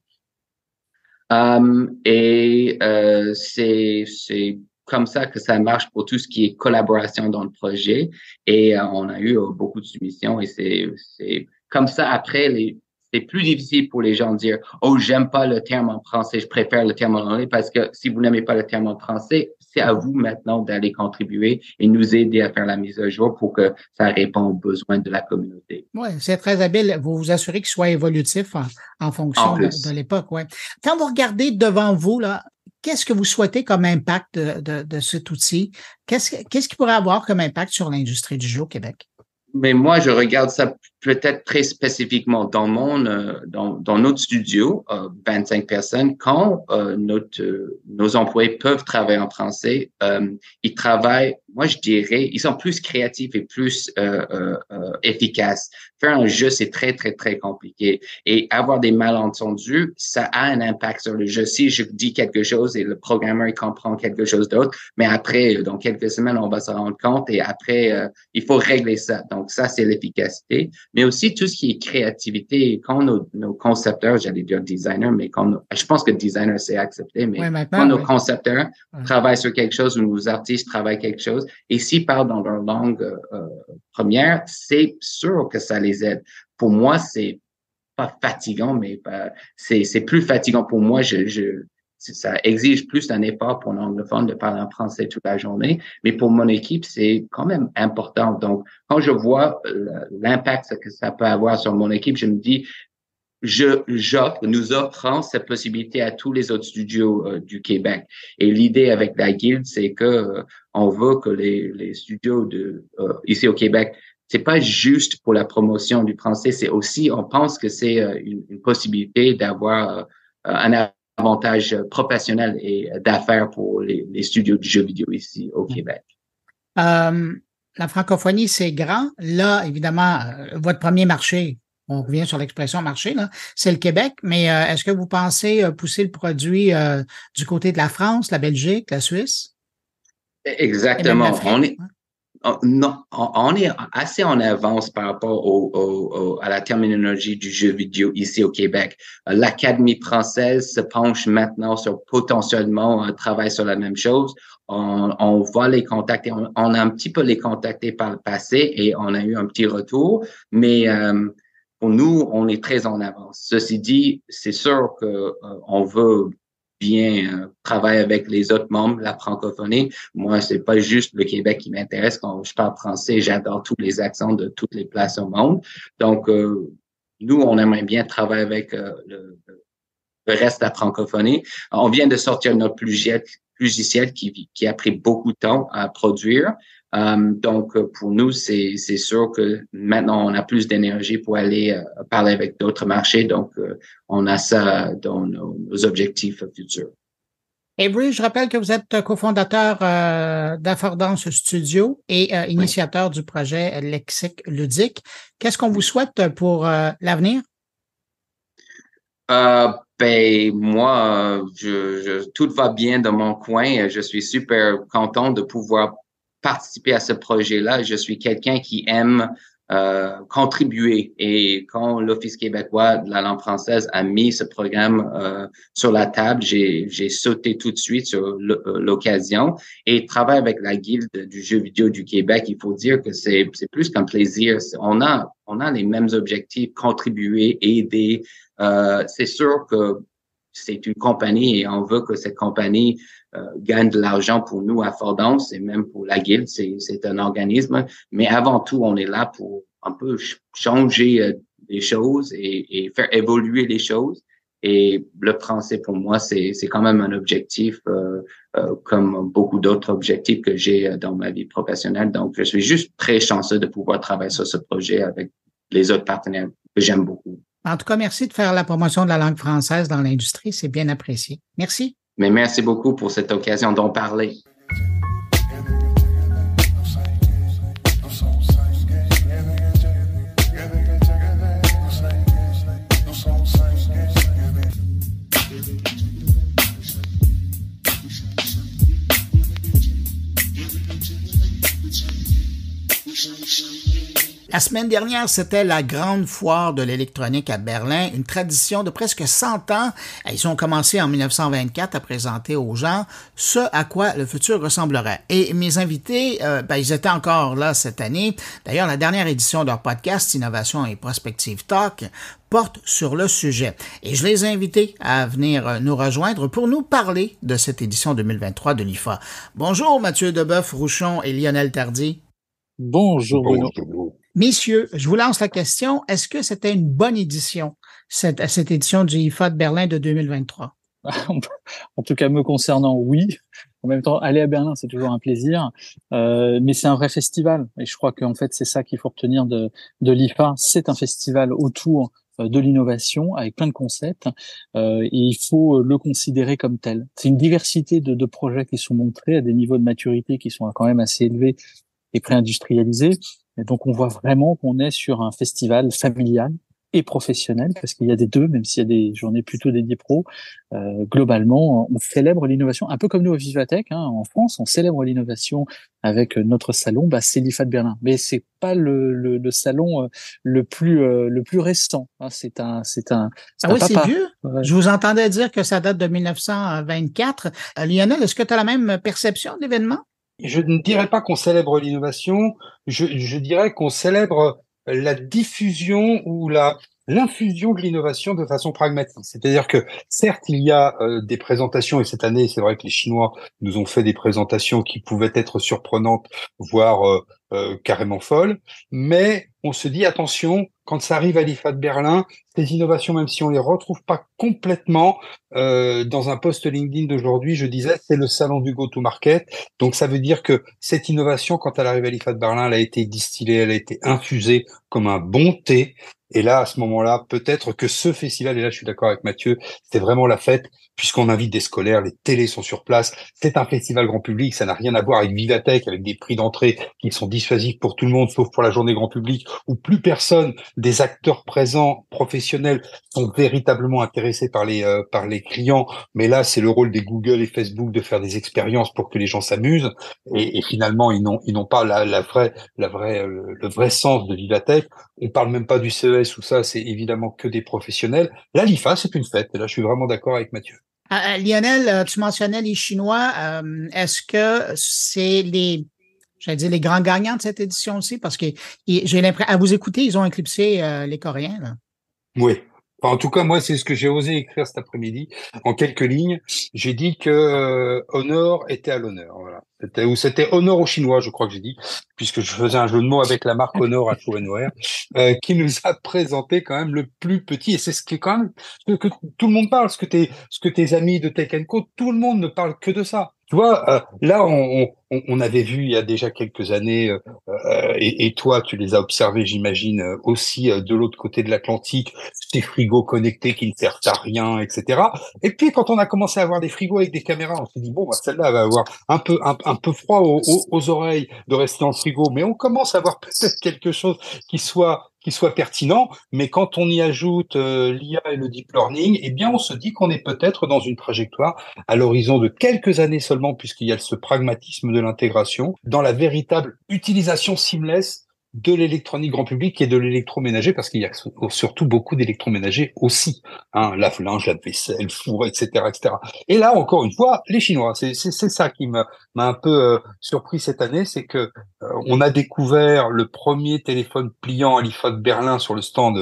C'est comme ça que ça marche pour tout ce qui est collaboration dans le projet. Et on a eu beaucoup de soumissions et c'est comme ça. Après, c'est plus difficile pour les gens de dire « Oh, j'aime pas le terme en français, je préfère le terme en anglais » parce que si vous n'aimez pas le terme en français, c'est à vous maintenant d'aller contribuer et nous aider à faire la mise à jour pour que ça réponde aux besoins de la communauté. Oui, c'est très habile. Vous vous assurez qu'il soit évolutif en fonction de l'époque. Ouais. Quand vous regardez devant vous, là, qu'est-ce que vous souhaitez comme impact de cet outil? Qu'est-ce qui pourrait avoir comme impact sur l'industrie du jeu au Québec? Mais moi, je regarde ça peut-être très spécifiquement dans dans notre studio, 25 personnes. Quand nos employés peuvent travailler en français, ils travaillent. Moi, je dirais, ils sont plus créatifs et plus efficaces. Faire un jeu, c'est très compliqué. Et avoir des malentendus, ça a un impact sur le jeu. Si je dis quelque chose et le programmeur il comprend quelque chose d'autre, mais après, dans quelques semaines, on va se rendre compte et après, il faut régler ça. Donc, ça, c'est l'efficacité. Mais aussi tout ce qui est créativité. Quand nos concepteurs, j'allais dire designers, mais je pense que designer c'est accepté, mais quand nos concepteurs travaillent sur quelque chose ou nos artistes travaillent quelque chose, et s'ils parlent dans leur langue première, c'est sûr que ça les aide. Pour moi, c'est pas fatigant, mais c'est plus fatigant pour moi. Ça exige plus d'un effort pour un anglophone de parler en français toute la journée, mais pour mon équipe, c'est quand même important. Donc, quand je vois l'impact que ça peut avoir sur mon équipe, je me dis, nous offrons cette possibilité à tous les autres studios du Québec. Et l'idée avec la guilde, c'est que on veut que les studios ici au Québec, c'est pas juste pour la promotion du français, c'est aussi, on pense que c'est une possibilité d'avoir un avantage professionnel et d'affaires pour les studios de jeux vidéo ici au Québec. La francophonie, c'est grand. Là, évidemment, votre premier marché, on revient sur l'expression marché, là, c'est le Québec, mais est-ce que vous pensez pousser le produit du côté de la France, la Belgique, la Suisse? Exactement. On est assez en avance par rapport à la terminologie du jeu vidéo ici au Québec. L'Académie française se penche maintenant sur potentiellement un travail sur la même chose. On va les contacter. On a un petit peu les contactés par le passé et on a eu un petit retour, mais pour nous, on est très en avance. Ceci dit, c'est sûr que on veut bien travailler avec les autres membres de la francophonie. Moi, c'est pas juste le Québec qui m'intéresse. Quand je parle français, j'adore tous les accents de toutes les places au monde. Donc, nous, on aimerait bien travailler avec le reste de la francophonie. On vient de sortir notre logiciel qui a pris beaucoup de temps à produire. Donc, pour nous, c'est sûr que maintenant, on a plus d'énergie pour aller parler avec d'autres marchés. Donc, on a ça dans nos objectifs futurs. Avery, je rappelle que vous êtes cofondateur d'Affordance Studio et initiateur du projet Lexique Ludique. Qu'est-ce qu'on vous souhaite pour l'avenir? Ben moi, tout va bien dans mon coin. Je suis super content de pouvoir participer à ce projet-là. Je suis quelqu'un qui aime contribuer. Et quand l'Office québécois de la langue française a mis ce programme sur la table, j'ai sauté tout de suite sur l'occasion et travailler avec la Guilde du jeu vidéo du Québec. Il faut dire que c'est plus qu'un plaisir. On a les mêmes objectifs, contribuer, aider. C'est sûr que c'est une compagnie et on veut que cette compagnie gagne de l'argent pour nous à Fordance et même pour la Guilde. C'est un organisme. Mais avant tout, on est là pour un peu changer les choses et faire évoluer les choses. Et le français, pour moi, c'est quand même un objectif comme beaucoup d'autres objectifs que j'ai dans ma vie professionnelle. Donc, je suis juste très chanceux de pouvoir travailler sur ce projet avec les autres partenaires que j'aime beaucoup. En tout cas, merci de faire la promotion de la langue française dans l'industrie. C'est bien apprécié. Merci. Mais merci beaucoup pour cette occasion d'en parler. La semaine dernière, c'était la grande foire de l'électronique à Berlin, une tradition de presque 100 ans. Ils ont commencé en 1924 à présenter aux gens ce à quoi le futur ressemblerait. Et mes invités, ils étaient encore là cette année. D'ailleurs, la dernière édition de leur podcast, Innovation et Prospective Talk, porte sur le sujet. Et je les ai invités à venir nous rejoindre pour nous parler de cette édition 2023 de l'IFA. Bonjour Mathieu Deboeuf-Rouchon et Lionel Tardy. Bonjour Bruno. Messieurs, je vous lance la question. Est-ce que c'était une bonne édition, cette édition du IFA de Berlin de 2023? En tout cas, me concernant, oui. En même temps, aller à Berlin, c'est toujours un plaisir. Mais c'est un vrai festival. Et je crois qu'en fait, c'est ça qu'il faut retenir de l'IFA. C'est un festival autour de l'innovation avec plein de concepts. Et il faut le considérer comme tel. C'est une diversité de projets qui sont montrés à des niveaux de maturité qui sont quand même assez élevés et pré-industrialisés. Et donc, on voit vraiment qu'on est sur un festival familial et professionnel, parce qu'il y a des deux, même s'il y a des journées plutôt dédiées pro. Globalement, on célèbre l'innovation, un peu comme nous au Vivatech, en France, on célèbre l'innovation avec notre salon, c'est l'IFA de Berlin. Mais c'est pas le salon le plus récent. C'est un oui, papa. C'est vieux. Ouais. Je vous entendais dire que ça date de 1924. Lionel, est-ce que tu as la même perception de l'événement? Je ne dirais pas qu'on célèbre l'innovation, je dirais qu'on célèbre la diffusion ou l'infusion de l'innovation de façon pragmatique. C'est-à-dire que certes, il y a des présentations, et cette année, c'est vrai que les Chinois nous ont fait des présentations qui pouvaient être surprenantes, voire carrément folles, mais on se dit attention, quand ça arrive à l'IFA de Berlin, ces innovations, même si on les retrouve pas complètement dans un post LinkedIn d'aujourd'hui, je disais, c'est le salon du go-to-market. Donc ça veut dire que cette innovation, quand elle arrive à l'IFA de Berlin, elle a été distillée, elle a été infusée comme un bon thé. Et là, à ce moment-là, peut-être que ce festival, et là je suis d'accord avec Mathieu, c'est vraiment la fête, puisqu'on invite des scolaires, les télés sont sur place. C'est un festival grand public, ça n'a rien à voir avec Vivatech, avec des prix d'entrée qui sont dissuasifs pour tout le monde, sauf pour la journée grand public, où plus personne des acteurs présents, professionnels, sont véritablement intéressés par les clients. Mais là, c'est le rôle des Google et Facebook de faire des expériences pour que les gens s'amusent. Et finalement, ils n'ont pas le vrai sens de Vivatech. On parle même pas du CES où ça, c'est évidemment que des professionnels. Là, l'IFA, c'est une fête. Et là, je suis vraiment d'accord avec Mathieu. Lionel, tu mentionnais les Chinois. Est-ce que c'est les grands gagnants de cette édition aussi? Parce que j'ai l'impression, à vous écouter, ils ont éclipsé les Coréens, là. Oui. Enfin, en tout cas, moi, c'est ce que j'ai osé écrire cet après-midi. En quelques lignes, j'ai dit que Honor était à l'honneur. Voilà. C'était Honor aux Chinois, je crois que j'ai dit, puisque je faisais un jeu de mots avec la marque Honor à Chouenouer, qui nous a présenté quand même le plus petit. Et c'est ce qui est quand même ce que tout le monde parle, ce que tes amis de Tech Co, tout le monde ne parle que de ça. Tu vois, là, on avait vu il y a déjà quelques années, et toi, tu les as observés, j'imagine, aussi de l'autre côté de l'Atlantique, ces frigos connectés qui ne servent à rien, etc. Et puis, quand on a commencé à avoir des frigos avec des caméras, on s'est dit, bon, bah, celle-là va avoir un peu froid aux oreilles de rester dans le frigo, mais on commence à avoir peut-être quelque chose qui soit pertinent, mais quand on y ajoute l'IA et le deep learning, eh bien, on se dit qu'on est peut-être dans une trajectoire à l'horizon de quelques années seulement, puisqu'il y a ce pragmatisme de l'intégration, dans la véritable utilisation seamless de l'électronique grand public et de l'électroménager, parce qu'il y a surtout beaucoup d'électroménager aussi, hein, lave-linge, lave-vaisselle, four, etc., etc. Et là, encore une fois, les Chinois, c'est ça qui m'a un peu surpris cette année, c'est que on a découvert le premier téléphone pliant à l'IFA de Berlin sur le stand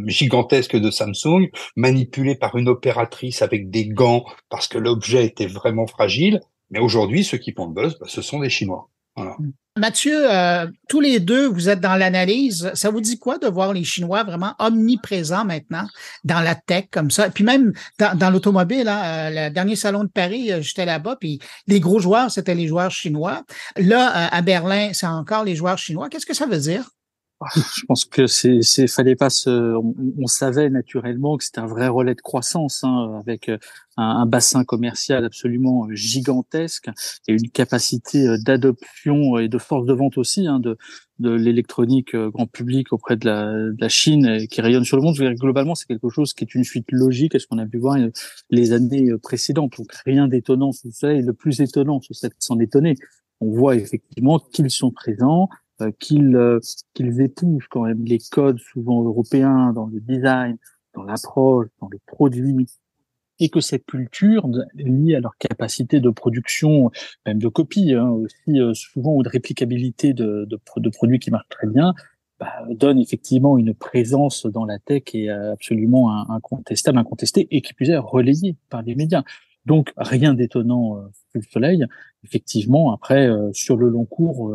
gigantesque de Samsung, manipulé par une opératrice avec des gants parce que l'objet était vraiment fragile. Mais aujourd'hui, ceux qui font le buzz, bah, ce sont des Chinois. Voilà. Mathieu, tous les deux, vous êtes dans l'analyse. Ça vous dit quoi de voir les Chinois vraiment omniprésents maintenant dans la tech comme ça? Et puis même dans l'automobile, hein, le dernier salon de Paris, j'étais là-bas, puis les gros joueurs, c'était les joueurs chinois. Là, à Berlin, c'est encore les joueurs chinois. Qu'est-ce que ça veut dire? Je pense que fallait pas on savait naturellement que c'était un vrai relais de croissance, hein, avec un bassin commercial absolument gigantesque et une capacité d'adoption et de force de vente aussi, hein, de l'électronique grand public auprès de la Chine qui rayonne sur le monde. Je veux dire, globalement, c'est quelque chose qui est une suite logique à ce qu'on a pu voir les années précédentes. Donc rien d'étonnant sur ça. Et le plus étonnant, c'est s'en étonner. On voit effectivement qu'ils sont présents. Qu'ils épousent quand même les codes souvent européens dans le design, dans l'approche, dans les produits, et que cette culture liée à leur capacité de production, même de copie, hein, aussi souvent, ou de réplicabilité de produits qui marchent très bien, bah, donne effectivement une présence dans la tech qui est absolument incontestable, incontestée, et qui plus est relayée par les médias. Donc rien d'étonnant sous le soleil. Effectivement, après sur le long cours,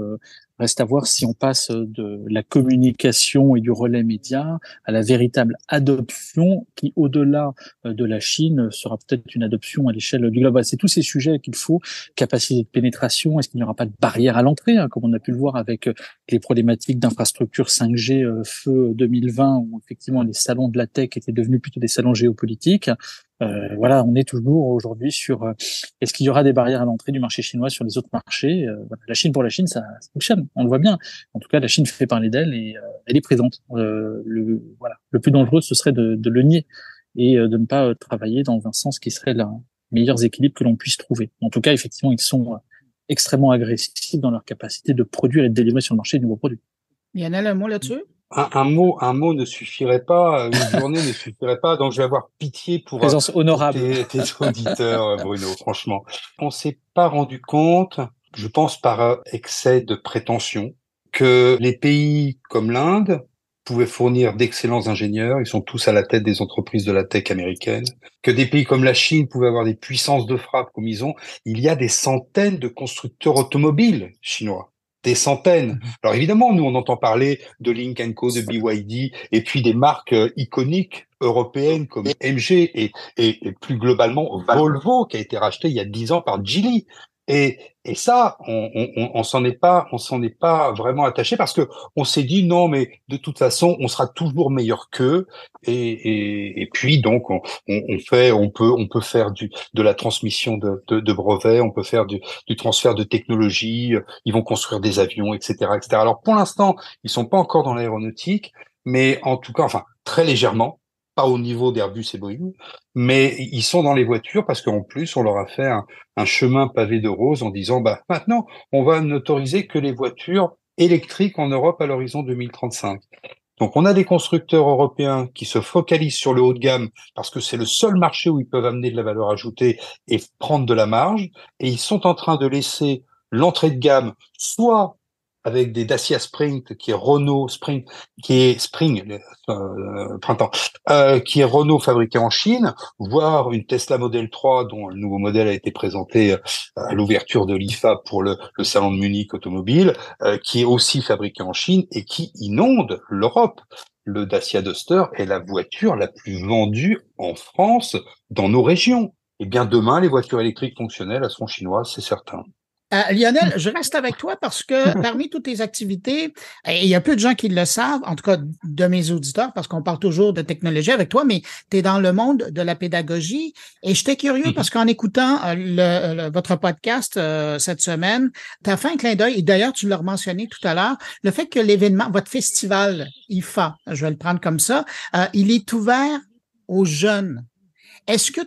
reste à voir si on passe de la communication et du relais média à la véritable adoption qui, au-delà de la Chine, sera peut-être une adoption à l'échelle du globe. C'est tous ces sujets qu'il faut, capacité de pénétration, est-ce qu'il n'y aura pas de barrière à l'entrée, hein, comme on a pu le voir avec les problématiques d'infrastructure 5G feu 2020, où effectivement les salons de la tech étaient devenus plutôt des salons géopolitiques. Voilà, on est toujours aujourd'hui sur est-ce qu'il y aura des barrières à l'entrée du marché chinois sur les autres marchés. Voilà, la Chine pour la Chine, ça fonctionne, on le voit bien. En tout cas, la Chine fait parler d'elle et elle est présente. Le plus dangereux, ce serait de le nier et de ne pas travailler dans un sens qui serait les meilleurs équilibres que l'on puisse trouver. En tout cas, effectivement, ils sont extrêmement agressifs dans leur capacité de produire et de délivrer sur le marché de nouveaux produits. Lionel, un mot là-dessus? Un mot ne suffirait pas, une journée ne suffirait pas, donc je vais avoir pitié pour présence honorable tes auditeurs, Bruno, franchement. On s'est pas rendu compte, je pense par excès de prétention, que les pays comme l'Inde pouvaient fournir d'excellents ingénieurs, ils sont tous à la tête des entreprises de la tech américaine, que des pays comme la Chine pouvaient avoir des puissances de frappe comme ils ont. Il y a des centaines de constructeurs automobiles chinois. Des centaines. Alors évidemment, nous, on entend parler de Lynk & Co, de BYD, et puis des marques iconiques européennes comme MG et plus globalement Volvo, qui a été racheté il y a 10 ans par Geely. Et ça, on s'en est pas vraiment attaché parce que on s'est dit non, mais de toute façon, on sera toujours meilleur qu'eux. Et puis donc, on peut faire de la transmission de brevets, on peut faire du transfert de technologie. Ils vont construire des avions, etc., etc. Alors pour l'instant, ils sont pas encore dans l'aéronautique, mais en tout cas, enfin très légèrement. Pas au niveau d'Airbus et Boeing, mais ils sont dans les voitures parce qu'en plus, on leur a fait un chemin pavé de roses en disant, bah, maintenant, on va n'autoriser que les voitures électriques en Europe à l'horizon 2035. Donc, on a des constructeurs européens qui se focalisent sur le haut de gamme parce que c'est le seul marché où ils peuvent amener de la valeur ajoutée et prendre de la marge. Et ils sont en train de laisser l'entrée de gamme soit avec des Dacia Sprint, qui est Renault Spring, qui est Spring, printemps, qui est Renault fabriqué en Chine, voire une Tesla Model 3 dont le nouveau modèle a été présenté à l'ouverture de l'IFA pour le salon de Munich automobile, qui est aussi fabriqué en Chine et qui inonde l'Europe. Le Dacia Duster est la voiture la plus vendue en France dans nos régions. Eh bien, demain, les voitures électriques fonctionnelles, elles seront chinoises, c'est certain. Lionel, je reste avec toi parce que parmi toutes tes activités, et il y a peu de gens qui le savent, en tout cas de mes auditeurs, parce qu'on parle toujours de technologie avec toi, mais tu es dans le monde de la pédagogie. Et j'étais curieux parce qu'en écoutant votre podcast cette semaine, tu as fait un clin d'œil, et d'ailleurs, tu l'as mentionné tout à l'heure, le fait que l'événement, votre festival IFA, je vais le prendre comme ça, il est ouvert aux jeunes. Est-ce que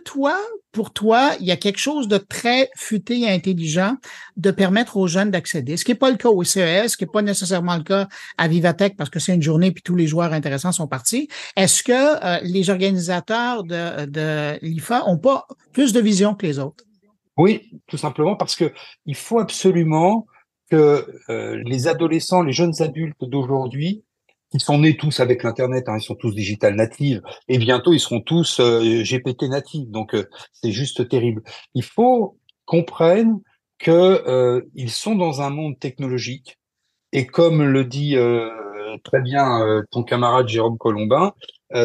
pour toi, il y a quelque chose de très futé et intelligent de permettre aux jeunes d'accéder? Ce qui n'est pas le cas au CES, ce qui n'est pas nécessairement le cas à Vivatech parce que c'est une journée puis tous les joueurs intéressants sont partis. Est-ce que les organisateurs de l'IFA ont pas plus de vision que les autres? Oui, tout simplement parce que il faut absolument que les adolescents, les jeunes adultes d'aujourd'hui, ils sont nés tous avec l'Internet, ils sont tous digital natives, et bientôt ils seront tous GPT natifs. Donc c'est juste terrible. Il faut qu'on comprenne que ils sont dans un monde technologique, et comme le dit très bien ton camarade Jérôme Colombin,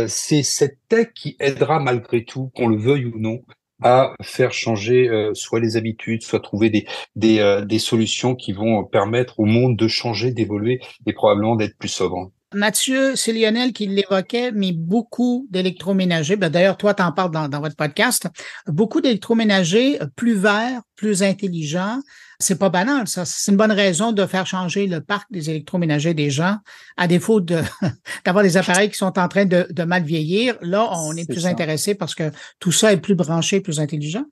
c'est cette tech qui aidera malgré tout, qu'on le veuille ou non, à faire changer soit les habitudes, soit trouver des solutions qui vont permettre au monde de changer, d'évoluer et probablement d'être plus sobre. Mathieu, c'est Lionel qui l'évoquait, mais beaucoup d'électroménagers, d'ailleurs, toi, tu en parles dans votre podcast, beaucoup d'électroménagers plus verts, plus intelligents. C'est pas banal, ça. C'est une bonne raison de faire changer le parc des électroménagers des gens, à défaut d'avoir des appareils qui sont en train de mal vieillir. Là, on est plus intéressé parce que tout ça est plus branché, plus intelligent.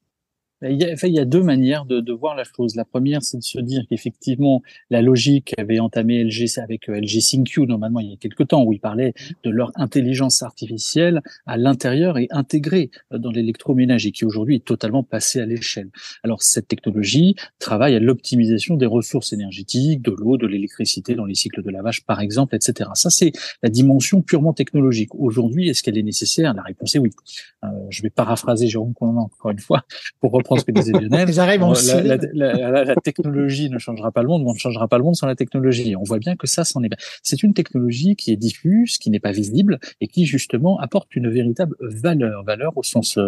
Il y a deux manières de voir la chose. La première, c'est de se dire qu'effectivement, la logique avait entamé LG avec LG ThinQ, normalement, il y a quelque temps, où ils parlaient de leur intelligence artificielle à l'intérieur et intégrée dans l'électroménager, qui aujourd'hui est totalement passée à l'échelle. Alors, cette technologie travaille à l'optimisation des ressources énergétiques, de l'eau, de l'électricité dans les cycles de lavage, par exemple, etc. Ça, c'est la dimension purement technologique. Aujourd'hui, est-ce qu'elle est nécessaire? La réponse est oui. Je vais paraphraser Jérôme Collin encore une fois, pour reprendre ce que disait Lionel. La technologie ne changera pas le monde, mais on ne changera pas le monde sans la technologie. Et on voit bien que ça, c'en est bien. C'est une technologie qui est diffuse, qui n'est pas visible et qui justement apporte une véritable valeur au sens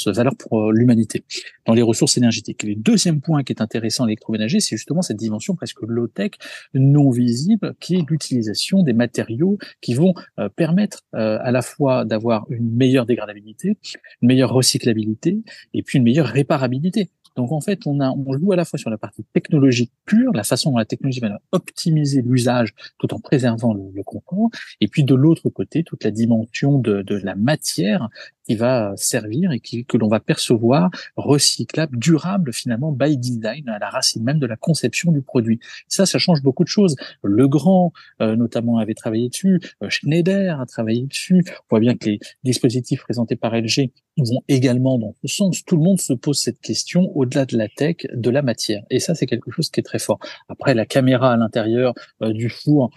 valeur pour l'humanité dans les ressources énergétiques. Le deuxième point qui est intéressant à l'électroménager, c'est justement cette dimension presque low-tech, non visible, qui est l'utilisation des matériaux qui vont permettre à la fois d'avoir une meilleure dégradabilité, une meilleure recyclabilité et puis une meilleure réparabilité. Donc en fait, on joue à la fois sur la partie technologique pure, la façon dont la technologie va optimiser l'usage tout en préservant le confort, et puis de l'autre côté, toute la dimension de la matière qui va servir et que l'on va percevoir recyclable, durable finalement, by design, à la racine même de la conception du produit. Ça change beaucoup de choses. Legrand, notamment, avait travaillé dessus. Schneider a travaillé dessus. On voit bien que les dispositifs présentés par LG vont également dans ce sens. Tout le monde se pose cette question au-delà de la tech, de la matière. Et ça, c'est quelque chose qui est très fort. Après, la caméra à l'intérieur du four,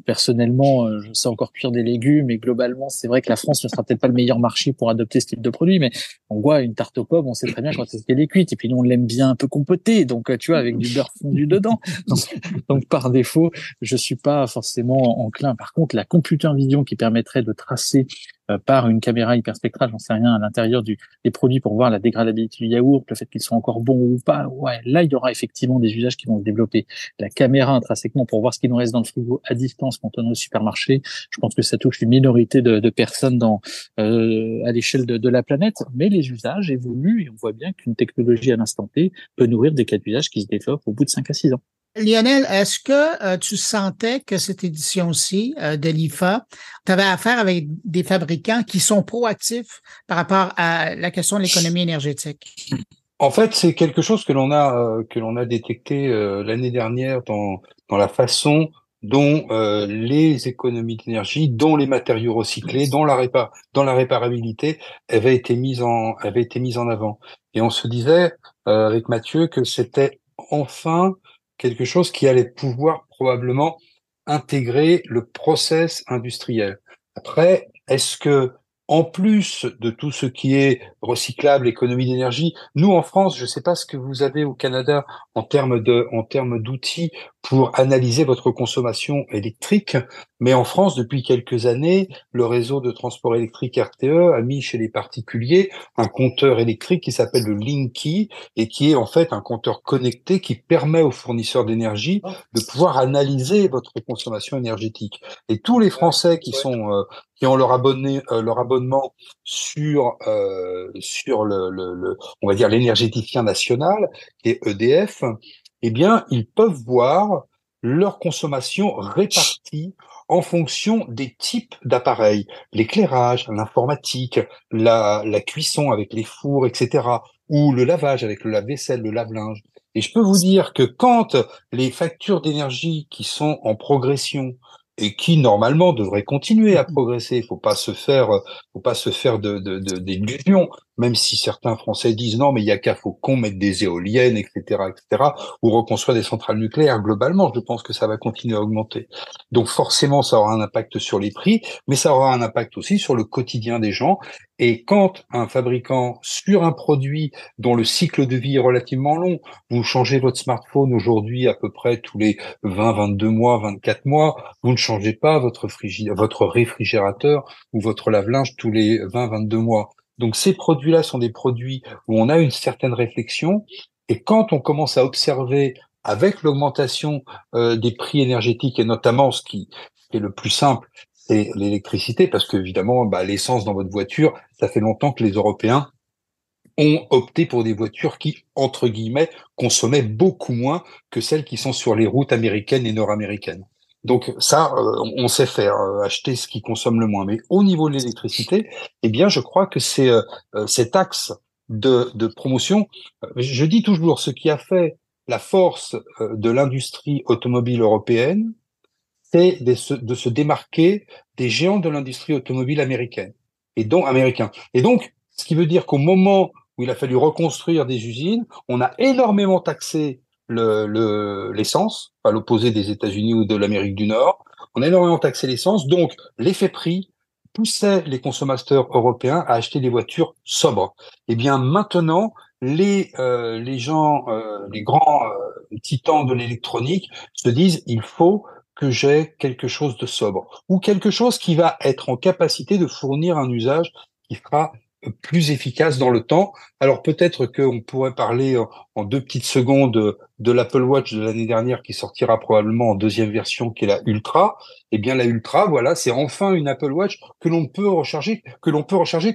personnellement, je sais encore cuire des légumes, et globalement, c'est vrai que la France ne sera peut-être pas le meilleur marché pour adopter ce type de produit, mais on voit une tarte aux pommes, on sait très bien quand est-ce qu'elle est cuite, et puis nous, on l'aime bien un peu compotée, donc tu vois, avec du beurre fondu dedans. Donc par défaut, je suis pas forcément enclin. Par contre, la computer vision qui permettrait de tracer par une caméra hyperspectrale, j'en sais rien, à l'intérieur des produits pour voir la dégradabilité du yaourt, le fait qu'ils soient encore bons ou pas, ouais, là, il y aura effectivement des usages qui vont se développer. La caméra intrinsèquement pour voir ce qui nous reste dans le frigo à distance quand on est au supermarché, je pense que ça touche une minorité de personnes à l'échelle de la planète, mais les usages évoluent et on voit bien qu'une technologie à l'instant T peut nourrir des cas d'usage qui se développent au bout de 5 à 6 ans. Lionel, est-ce que tu sentais que cette édition-ci de l'IFA, tu avais affaire avec des fabricants qui sont proactifs par rapport à la question de l'économie énergétique? En fait, c'est quelque chose que l'on a détecté l'année dernière dans la façon dont les économies d'énergie, dont les matériaux recyclés, dont la réparabilité avaient été mises en avant. Et on se disait avec Mathieu que c'était enfin quelque chose qui allait pouvoir probablement intégrer le process industriel. Après, est-ce que, en plus de tout ce qui est recyclable, économie d'énergie, nous en France, je ne sais pas ce que vous avez au Canada en termes d'outils pour analyser votre consommation électrique, mais en France, depuis quelques années, le réseau de transport électrique RTE a mis chez les particuliers un compteur électrique qui s'appelle le Linky et qui est en fait un compteur connecté qui permet aux fournisseurs d'énergie de pouvoir analyser votre consommation énergétique. Et tous les Français qui ont leur abonnement sur on va dire l'énergéticien national, qui est EDF, eh bien, ils peuvent voir leur consommation répartie en fonction des types d'appareils, l'éclairage, l'informatique, la cuisson avec les fours, etc., ou le lavage avec le lave-vaisselle, le lave-linge. Et je peux vous dire que quand les factures d'énergie qui sont en progression et qui normalement devraient continuer à progresser, faut pas se faire d'illusions, même si certains Français disent non, mais il y a qu'à faut qu'on mette des éoliennes, etc., ou reconstruire des centrales nucléaires. Globalement, je pense que ça va continuer à augmenter. Donc forcément, ça aura un impact sur les prix, mais ça aura un impact aussi sur le quotidien des gens. Et quand un fabricant sur un produit dont le cycle de vie est relativement long, vous changez votre smartphone aujourd'hui à peu près tous les 20, 22 mois, 24 mois, vous ne changez pas votre réfrigérateur ou votre lave-linge tous les 20, 22 mois. Donc ces produits-là sont des produits où on a une certaine réflexion et quand on commence à observer avec l'augmentation des prix énergétiques et notamment ce qui est le plus simple, c'est l'électricité parce qu'évidemment, l'essence dans votre voiture, ça fait longtemps que les Européens ont opté pour des voitures qui, entre guillemets, consommaient beaucoup moins que celles qui sont sur les routes américaines et nord-américaines. Donc ça, on sait faire, acheter ce qui consomme le moins. Mais au niveau de l'électricité, eh bien, je crois que c'est cet axe de promotion. Je dis toujours, ce qui a fait la force de l'industrie automobile européenne, c'est de se démarquer des géants de l'industrie automobile américaine américain. Et donc, ce qui veut dire qu'au moment où il a fallu reconstruire des usines, on a énormément taxé l'essence, à l'opposé des États-Unis ou de l'Amérique du Nord. On a énormément taxé l'essence, donc l'effet prix poussait les consommateurs européens à acheter des voitures sobres. Eh bien, maintenant, les grands titans de l'électronique se disent il faut que j'ai quelque chose de sobre ou quelque chose qui va être en capacité de fournir un usage qui sera plus efficace dans le temps. Alors peut-être qu'on pourrait parler en 2 petites secondes de l'Apple Watch de l'année dernière qui sortira probablement en deuxième version qui est la Ultra. Eh bien la Ultra, voilà, c'est enfin une Apple Watch que l'on peut recharger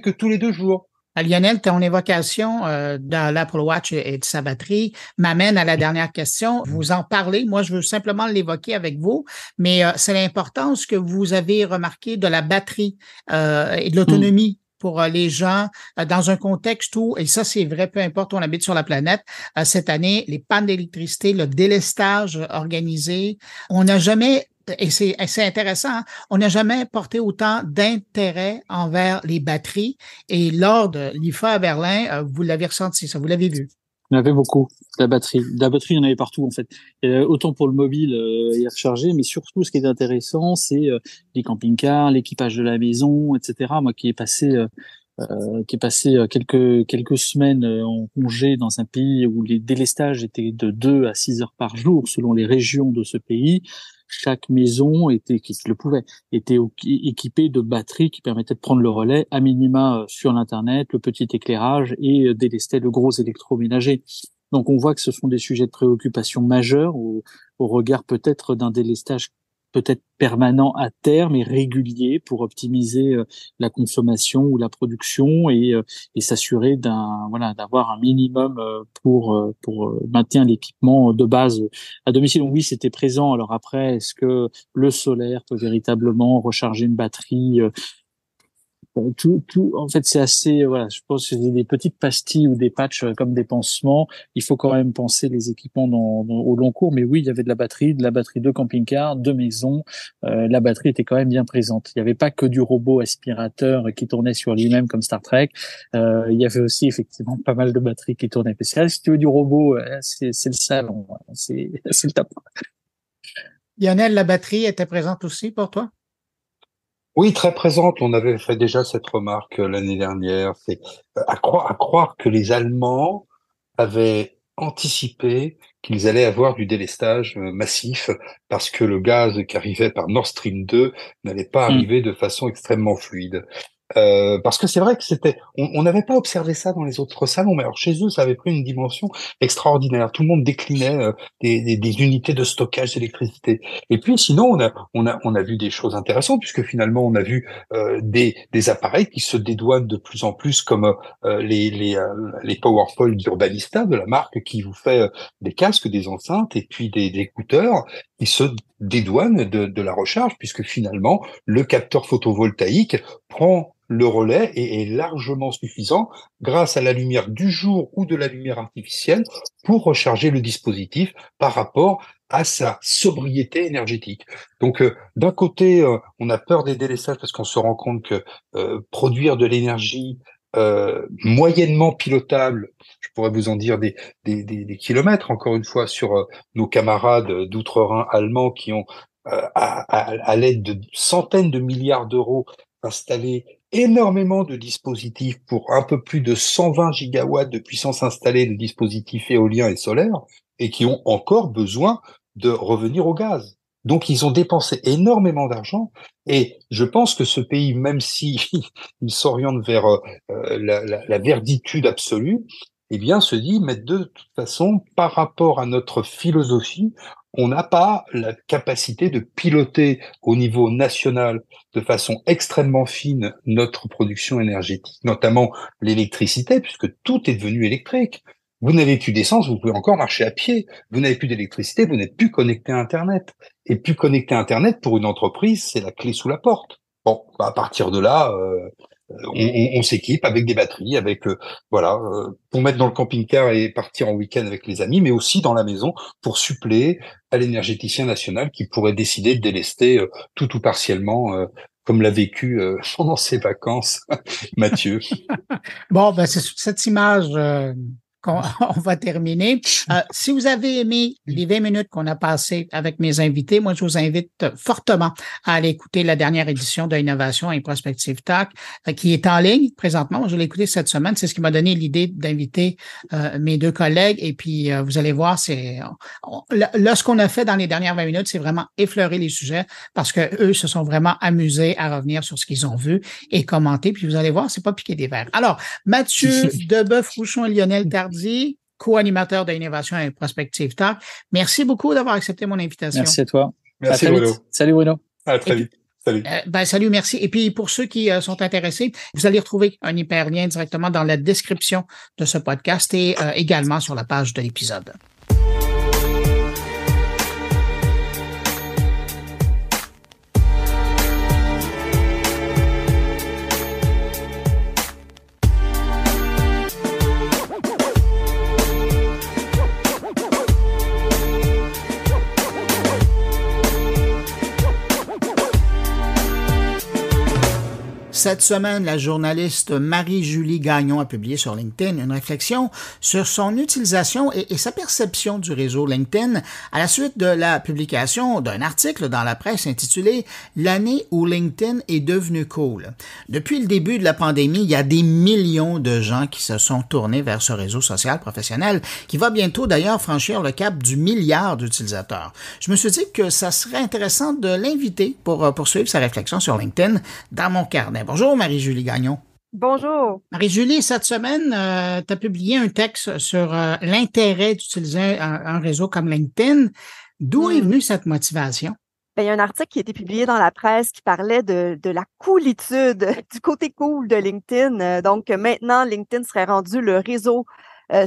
que tous les 2 jours. Lionel, ton évocation de l'Apple Watch et de sa batterie m'amène à la dernière question. Vous en parlez, moi je veux simplement l'évoquer avec vous, mais c'est l'importance que vous avez remarqué de la batterie et de l'autonomie pour les gens dans un contexte où, et ça c'est vrai, peu importe où on habite sur la planète, cette année, les pannes d'électricité, le délestage organisé, on n'a jamais, et c'est intéressant, hein, on n'a jamais porté autant d'intérêt envers les batteries. Et lors de l'IFA à Berlin, vous l'avez ressenti, ça, vous l'avez vu. Il y en avait beaucoup, la batterie. La batterie, il y en avait partout, en fait. Autant pour le mobile et recharger, mais surtout, ce qui est intéressant, c'est les camping-cars, l'équipage de la maison, etc. Moi, qui ai passé quelques semaines en congé dans un pays où les délestages étaient de 2 à 6 heures par jour, selon les régions de ce pays. Chaque maison qui le pouvait, était équipée de batteries qui permettaient de prendre le relais, à minima sur l'internet, le petit éclairage et délester le gros électroménager. Donc on voit que ce sont des sujets de préoccupation majeurs au regard peut-être d'un délestage peut-être permanent à terme et régulier pour optimiser la consommation ou la production et s'assurer d'avoir un minimum pour maintenir l'équipement de base à domicile. Donc oui, c'était présent. Alors après, est-ce que le solaire peut véritablement recharger une batterie? En fait, c'est assez, voilà, je pense que c'est des petites pastilles ou des patchs comme des pansements. Il faut quand même penser les équipements au long cours. Mais oui, il y avait de la batterie de camping-car, de maison. La batterie était quand même bien présente. Il n'y avait pas que du robot aspirateur qui tournait sur lui-même comme Star Trek. Il y avait aussi effectivement pas mal de batteries qui tournaient. Parce que si tu veux du robot, c'est le salon, c'est le top. Lionel, la batterie était présente aussi pour toi? Oui, très présente. On avait fait déjà cette remarque l'année dernière. C'est à croire que les Allemands avaient anticipé qu'ils allaient avoir du délestage massif parce que le gaz qui arrivait par Nord Stream 2 n'allait pas arriver de façon extrêmement fluide. Parce que c'est vrai que on n'avait pas observé ça dans les autres salons, mais alors chez eux, ça avait pris une dimension extraordinaire. Tout le monde déclinait des unités de stockage d'électricité. Et puis sinon, on a vu des choses intéressantes puisque finalement, on a vu des appareils qui se dédouanent de plus en plus, comme les Powerful d'Urbanista, de la marque qui vous fait des casques, des enceintes et puis des écouteurs qui se dédouanent de la recharge, puisque finalement, le capteur photovoltaïque prend le relais et est largement suffisant grâce à la lumière du jour ou de la lumière artificielle pour recharger le dispositif par rapport à sa sobriété énergétique. Donc, d'un côté, on a peur des délestages parce qu'on se rend compte que produire de l'énergie moyennement pilotable, je pourrais vous en dire des kilomètres, encore une fois, sur nos camarades d'outre-Rhin allemands qui ont, à l'aide de centaines de milliards d'euros, installé énormément de dispositifs pour un peu plus de 120 gigawatts de puissance installée de dispositifs éoliens et solaires, et qui ont encore besoin de revenir au gaz. Donc, ils ont dépensé énormément d'argent, et je pense que ce pays, même si il s'oriente vers la verditude absolue, eh bien, se dit, mais de toute façon, par rapport à notre philosophie, on n'a pas la capacité de piloter au niveau national de façon extrêmement fine notre production énergétique, notamment l'électricité, puisque tout est devenu électrique. Vous n'avez plus d'essence, vous pouvez encore marcher à pied. Vous n'avez plus d'électricité, vous n'êtes plus connecté à Internet. Et plus connecté à Internet, pour une entreprise, c'est la clé sous la porte. Bon, bah à partir de là, on s'équipe avec des batteries, avec pour mettre dans le camping-car et partir en week-end avec les amis, mais aussi dans la maison pour suppléer à l'énergéticien national qui pourrait décider de délester tout ou partiellement, comme l'a vécu pendant ses vacances, Mathieu. Bon, ben c'est sur cette image qu'on on va terminer. Si vous avez aimé les 20 minutes qu'on a passées avec mes invités, moi, je vous invite fortement à aller écouter la dernière édition de Innovation et Prospective Talk qui est en ligne présentement. Je l'ai écouté cette semaine. C'est ce qui m'a donné l'idée d'inviter mes deux collègues. Et puis, vous allez voir, là, ce qu'on a fait dans les dernières 20 minutes, c'est vraiment effleurer les sujets parce que eux se sont vraiment amusés à revenir sur ce qu'ils ont vu et commenter. Puis, vous allez voir, c'est pas piquer des verres. Alors, Mathieu Deboeuf-Rouchon et Lionel Tardy, co-animateur de Innovation et Prospective Talk. Merci beaucoup d'avoir accepté mon invitation. Merci à toi. Merci, à Bruno. Salut, Bruno. À très vite. Salut. Salut, merci. Et puis, pour ceux qui sont intéressés, vous allez retrouver un hyperlien directement dans la description de ce podcast et également sur la page de l'épisode. Cette semaine, la journaliste Marie-Julie Gagnon a publié sur LinkedIn une réflexion sur son utilisation et sa perception du réseau LinkedIn à la suite de la publication d'un article dans la presse intitulé « L'année où LinkedIn est devenu cool ». Depuis le début de la pandémie, il y a des millions de gens qui se sont tournés vers ce réseau social professionnel qui va bientôt d'ailleurs franchir le cap du milliard d'utilisateurs. Je me suis dit que ça serait intéressant de l'inviter pour poursuivre sa réflexion sur LinkedIn dans mon carnet. Bonjour Marie-Julie Gagnon. Bonjour. Marie-Julie, cette semaine, tu as publié un texte sur l'intérêt d'utiliser un réseau comme LinkedIn. D'où est venue cette motivation? Il y a un article qui a été publié dans la presse qui parlait de la coolitude, du côté cool de LinkedIn. Donc maintenant, LinkedIn serait rendu le réseau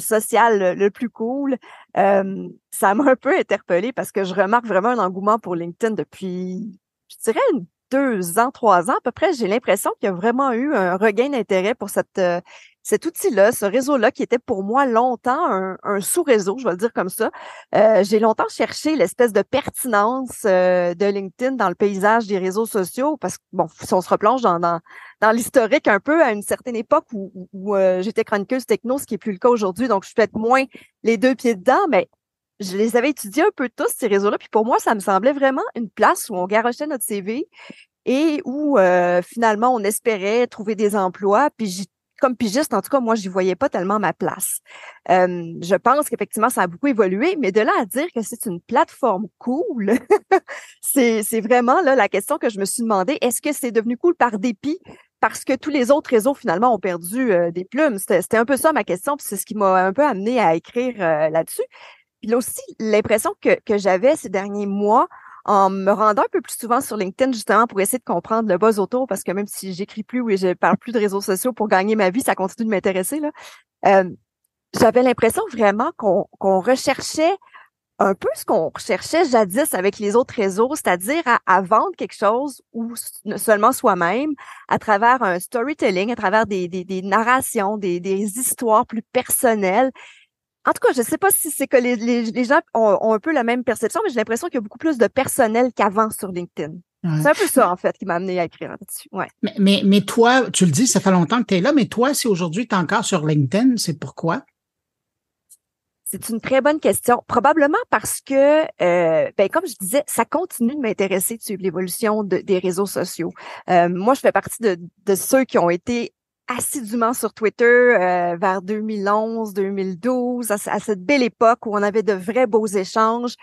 social le plus cool. Ça m'a un peu interpellée parce que je remarque vraiment un engouement pour LinkedIn depuis, je dirais, 2 ans, 3 ans à peu près, j'ai l'impression qu'il y a vraiment eu un regain d'intérêt pour cet outil-là, ce réseau-là qui était pour moi longtemps un sous-réseau, je vais le dire comme ça. J'ai longtemps cherché l'espèce de pertinence de LinkedIn dans le paysage des réseaux sociaux parce que, bon, si on se replonge dans l'historique un peu à une certaine époque où j'étais chroniqueuse techno, ce qui est plus le cas aujourd'hui, donc je suis peut-être moins les 2 pieds dedans, mais je les avais étudiés un peu tous, ces réseaux-là, puis pour moi, ça me semblait vraiment une place où on garochait notre CV et où finalement, on espérait trouver des emplois, puis comme pigiste, en tout cas, moi, j'y voyais pas tellement ma place. Je pense qu'effectivement, ça a beaucoup évolué, mais de là à dire que c'est une plateforme cool, c'est vraiment là la question que je me suis demandé. Est-ce que c'est devenu cool par dépit? Parce que tous les autres réseaux, finalement, ont perdu des plumes. C'était un peu ça ma question, puis c'est ce qui m'a un peu amené à écrire là-dessus. Puis là aussi, l'impression que j'avais ces derniers mois, en me rendant un peu plus souvent sur LinkedIn, justement, pour essayer de comprendre le buzz autour, parce que même si j'écris plus ou je parle plus de réseaux sociaux pour gagner ma vie, ça continue de m'intéresser, là. J'avais l'impression vraiment qu'on recherchait un peu ce qu'on recherchait jadis avec les autres réseaux, c'est-à-dire à vendre quelque chose ou seulement soi-même à travers un storytelling, à travers des narrations, des histoires plus personnelles. En tout cas, je ne sais pas si c'est que les gens ont un peu la même perception, mais j'ai l'impression qu'il y a beaucoup plus de personnel qu'avant sur LinkedIn. Ouais. C'est un peu ça, en fait, qui m'a amené à écrire là-dessus. Ouais. Mais toi, tu le dis, ça fait longtemps que tu es là, mais toi, si aujourd'hui tu es encore sur LinkedIn, c'est pourquoi? C'est une très bonne question. Probablement parce que, comme je disais, ça continue de m'intéresser de suivre l'évolution des réseaux sociaux. Moi, je fais partie de ceux qui ont été assidûment sur Twitter vers 2011, 2012, à cette belle époque où on avait de vrais beaux échanges.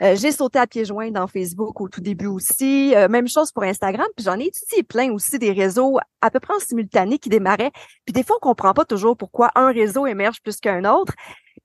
J'ai sauté à pieds joints dans Facebook au tout début aussi. Même chose pour Instagram. Puis j'en ai étudié plein aussi des réseaux à peu près en simultané qui démarraient. Puis des fois, on comprend pas toujours pourquoi un réseau émerge plus qu'un autre.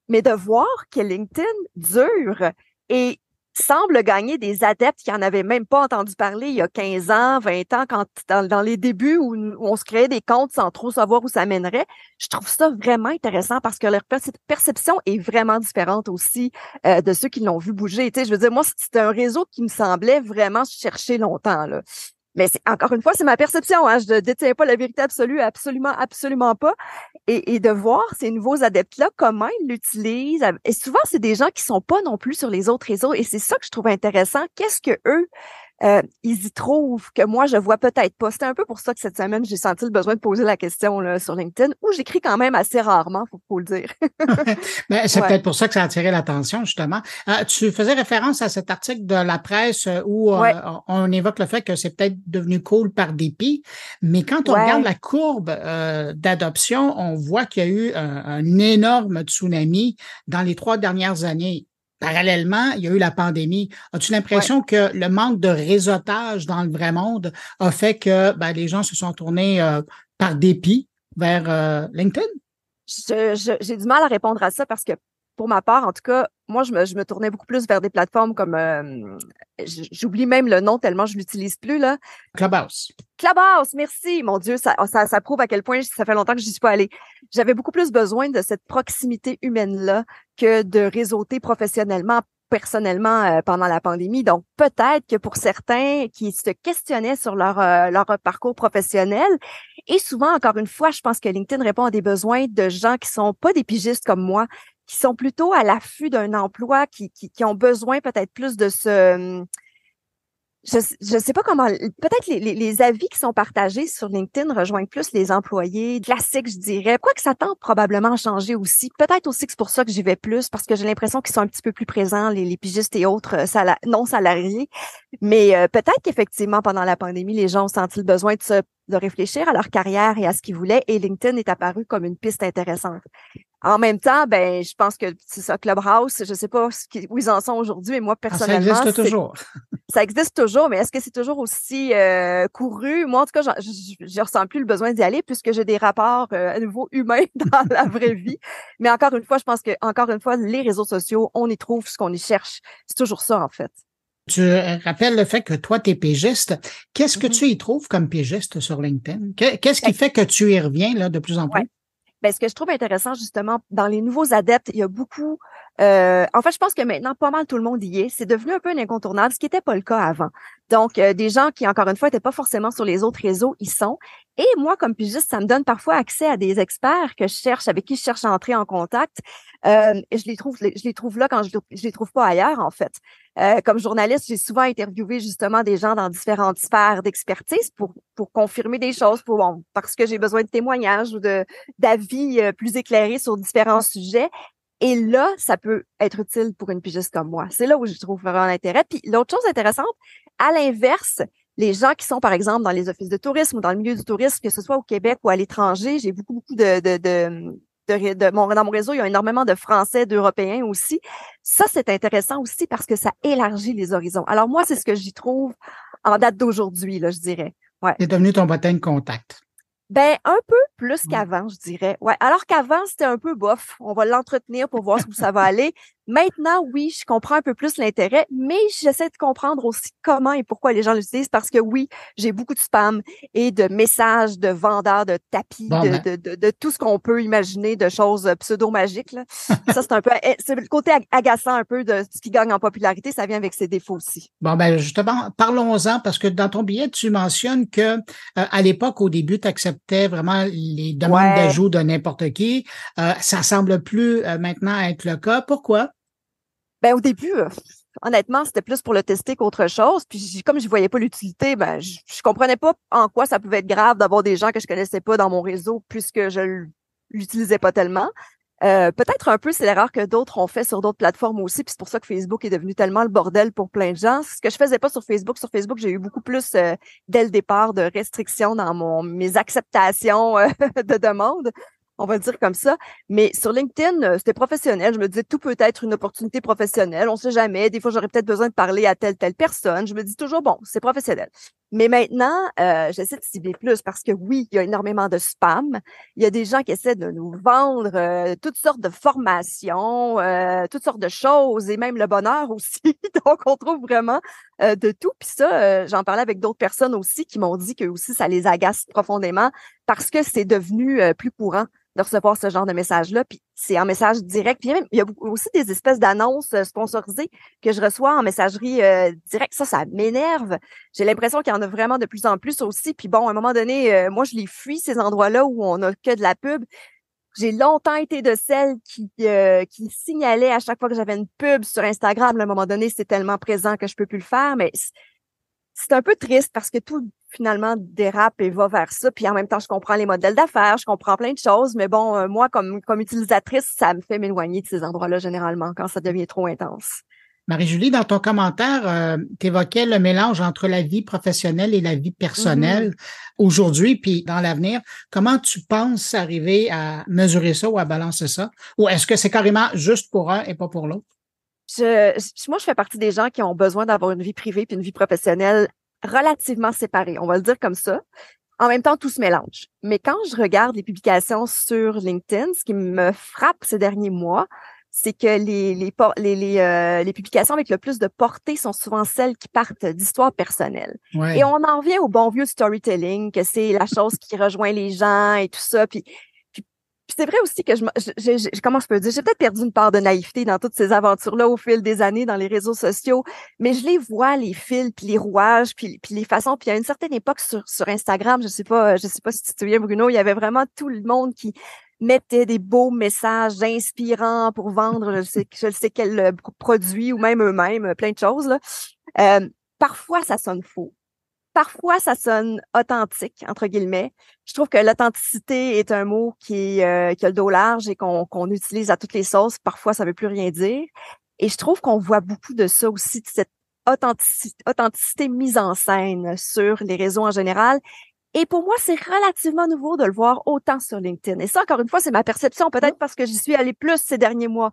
Mais de voir que LinkedIn dure et semble gagner des adeptes qui en avaient même pas entendu parler il y a 15 ans, 20 ans, quand dans les débuts où on se créait des comptes sans trop savoir où ça mènerait, je trouve ça vraiment intéressant parce que leur perception est vraiment différente aussi de ceux qui l'ont vu bouger. Tu sais, je veux dire, moi, c'était un réseau qui me semblait vraiment chercher longtemps, là. Mais encore une fois, c'est ma perception, hein. Je ne détiens pas la vérité absolue, absolument pas. Et de voir ces nouveaux adeptes-là, comment ils l'utilisent. Et souvent, c'est des gens qui sont pas non plus sur les autres réseaux. Et c'est ça que je trouve intéressant. Qu'est-ce que eux, ils y trouvent que moi, je vois peut-être pas. C'était un peu pour ça que cette semaine, j'ai senti le besoin de poser la question là, sur LinkedIn, où j'écris quand même assez rarement, faut le dire. Mais c'est Ouais. peut-être pour ça que ça a attiré l'attention, justement. Tu faisais référence à cet article de la presse où Ouais. on évoque le fait que c'est peut-être devenu cool par dépit, mais quand on Ouais. regarde la courbe d'adoption, on voit qu'il y a eu un énorme tsunami dans les 3 dernières années. Parallèlement, il y a eu la pandémie. As-tu l'impression que le manque de réseautage dans le vrai monde a fait que les gens se sont tournés par dépit vers LinkedIn? J'ai du mal à répondre à ça parce que pour ma part, en tout cas, moi, je me tournais beaucoup plus vers des plateformes comme j'oublie même le nom tellement je l'utilise plus, là. Clubhouse. Clubhouse, merci. Mon Dieu, ça prouve à quel point ça fait longtemps que je n'y suis pas allée. J'avais beaucoup plus besoin de cette proximité humaine-là que de réseauter professionnellement, personnellement pendant la pandémie. Donc, peut-être que pour certains qui se questionnaient sur leur parcours professionnel, et souvent, encore une fois, je pense que LinkedIn répond à des besoins de gens qui sont pas des pigistes comme moi, qui sont plutôt à l'affût d'un emploi, qui ont besoin peut-être plus de ce... Je sais pas comment, peut-être les avis qui sont partagés sur LinkedIn rejoignent plus les employés classiques, je dirais. Quoique ça tente probablement à changer aussi. Peut-être aussi que c'est pour ça que j'y vais plus, parce que j'ai l'impression qu'ils sont un petit peu plus présents, les pigistes et autres non salariés. Mais peut-être qu'effectivement, pendant la pandémie, les gens ont senti le besoin de réfléchir à leur carrière et à ce qu'ils voulaient, et LinkedIn est apparu comme une piste intéressante. En même temps, je pense que c'est ça, Clubhouse, je sais pas où ils en sont aujourd'hui, mais moi, personnellement... Ça existe toujours. Ça existe toujours, mais est-ce que c'est toujours aussi couru? Moi, en tout cas, je ressens plus le besoin d'y aller puisque j'ai des rapports à nouveau humains dans la vraie vie. Mais encore une fois, je pense que, les réseaux sociaux, on y trouve ce qu'on y cherche. C'est toujours ça, en fait. Tu rappelles le fait que toi, tu es pigiste. Qu'est-ce que tu y trouves comme pigiste sur LinkedIn? Qu'est-ce qui fait que tu y reviens là, de plus en plus? Ouais. Ben, ce que je trouve intéressant, justement, dans les nouveaux adeptes, il y a beaucoup... en fait, je pense que maintenant, pas mal tout le monde y est. C'est devenu un peu un incontournable, ce qui n'était pas le cas avant. Donc, des gens qui, encore une fois, n'étaient pas forcément sur les autres réseaux, y sont. Et moi, comme pigiste, ça me donne parfois accès à des experts que je cherche, avec qui je cherche à entrer en contact. Et je les trouve là quand je les trouve pas ailleurs, en fait. Comme journaliste, j'ai souvent interviewé justement des gens dans différentes sphères d'expertise pour confirmer des choses, parce que j'ai besoin de témoignages ou d'avis plus éclairés sur différents sujets. Et là, ça peut être utile pour une pigiste comme moi. C'est là où je trouve vraiment l'intérêt. Puis l'autre chose intéressante, à l'inverse, les gens qui sont, par exemple, dans les offices de tourisme ou dans le milieu du tourisme, que ce soit au Québec ou à l'étranger, j'ai beaucoup dans mon réseau, il y a énormément de Français, d'Européens aussi. Ça, c'est intéressant aussi parce que ça élargit les horizons. Alors moi, c'est ce que j'y trouve en date d'aujourd'hui, là, je dirais. Ouais. C'est devenu ton bottin de contact. Ben, un peu plus qu'avant, je dirais. Ouais. Alors qu'avant, c'était un peu bof. On va l'entretenir pour voir où ça va aller. Maintenant, oui, je comprends un peu plus l'intérêt, mais j'essaie de comprendre aussi comment et pourquoi les gens l'utilisent parce que oui, j'ai beaucoup de spam et de messages de vendeurs de tapis, de tout ce qu'on peut imaginer de choses pseudo-magiques, là. Ça, c'est un peu, c'est le côté agaçant un peu de ce qui gagne en popularité. Ça vient avec ses défauts aussi. Bon, ben, justement, parlons-en parce que dans ton billet, tu mentionnes que, à l'époque, au début, tu acceptais vraiment les demandes d'ajout de n'importe qui. Ça semble plus maintenant être le cas. Pourquoi? Ben, au début, honnêtement, c'était plus pour le tester qu'autre chose. Puis comme je voyais pas l'utilité, ben je comprenais pas en quoi ça pouvait être grave d'avoir des gens que je connaissais pas dans mon réseau puisque je l'utilisais pas tellement. Peut-être un peu, c'est l'erreur que d'autres ont fait sur d'autres plateformes aussi. Puis c'est pour ça que Facebook est devenu tellement le bordel pour plein de gens. Ce que je faisais pas sur Facebook. Sur Facebook, j'ai eu beaucoup plus dès le départ de restrictions dans mes acceptations de demandes. On va le dire comme ça. Mais sur LinkedIn, c'était professionnel. Je me disais, tout peut être une opportunité professionnelle. On sait jamais. Des fois, j'aurais peut-être besoin de parler à telle personne. Je me dis toujours, bon, c'est professionnel. Mais maintenant, j'essaie de cibler plus parce que oui, il y a énormément de spam. Il y a des gens qui essaient de nous vendre toutes sortes de formations, toutes sortes de choses et même le bonheur aussi. Donc, on trouve vraiment de tout. Puis ça, j'en parlais avec d'autres personnes aussi qui m'ont dit que aussi ça les agace profondément parce que c'est devenu plus courant de recevoir ce genre de message-là. Puis c'est en message direct. Puis même, il y a aussi des espèces d'annonces sponsorisées que je reçois en messagerie directe. Ça m'énerve. J'ai l'impression qu'il y en a vraiment de plus en plus aussi. Puis bon, à un moment donné, moi, je les fuis, ces endroits-là où on a que de la pub. J'ai longtemps été de celles qui signalaient à chaque fois que j'avais une pub sur Instagram. À un moment donné, c'est tellement présent que je peux plus le faire. Mais c'est un peu triste parce que tout finalement dérape et va vers ça. Puis en même temps, je comprends les modèles d'affaires, je comprends plein de choses, mais bon, moi, comme utilisatrice, ça me fait m'éloigner de ces endroits-là généralement quand ça devient trop intense. Marie-Julie, dans ton commentaire, tu évoquais le mélange entre la vie professionnelle et la vie personnelle aujourd'hui puis dans l'avenir. Comment tu penses arriver à mesurer ça ou à balancer ça? Ou est-ce que c'est carrément juste pour un et pas pour l'autre? Moi, je fais partie des gens qui ont besoin d'avoir une vie privée puis une vie professionnelle relativement séparées. On va le dire comme ça. En même temps, tout se mélange. Mais quand je regarde les publications sur LinkedIn, ce qui me frappe ces derniers mois, c'est que les publications avec le plus de portée sont souvent celles qui partent d'histoires personnelles. Ouais. Et on en revient au bon vieux storytelling, que c'est la chose qui rejoint les gens et tout ça. Puis c'est vrai aussi que comment je peux dire, j'ai peut-être perdu une part de naïveté dans toutes ces aventures-là au fil des années dans les réseaux sociaux, mais je les vois, les fils, puis les rouages, puis les façons. Puis à une certaine époque sur Instagram, je sais pas si tu te souviens, Bruno, il y avait vraiment tout le monde qui mettait des beaux messages inspirants pour vendre je sais quel produit ou même eux-mêmes, plein de choses, là. Parfois, ça sonne faux. Parfois, ça sonne authentique, entre guillemets. Je trouve que l'authenticité est un mot qui a le dos large et qu'on utilise à toutes les sauces. Parfois, ça veut plus rien dire. Et je trouve qu'on voit beaucoup de ça aussi, de cette authenticité mise en scène sur les réseaux en général. Et pour moi, c'est relativement nouveau de le voir autant sur LinkedIn. Et ça, encore une fois, c'est ma perception, peut-être parce que j'y suis allée plus ces derniers mois.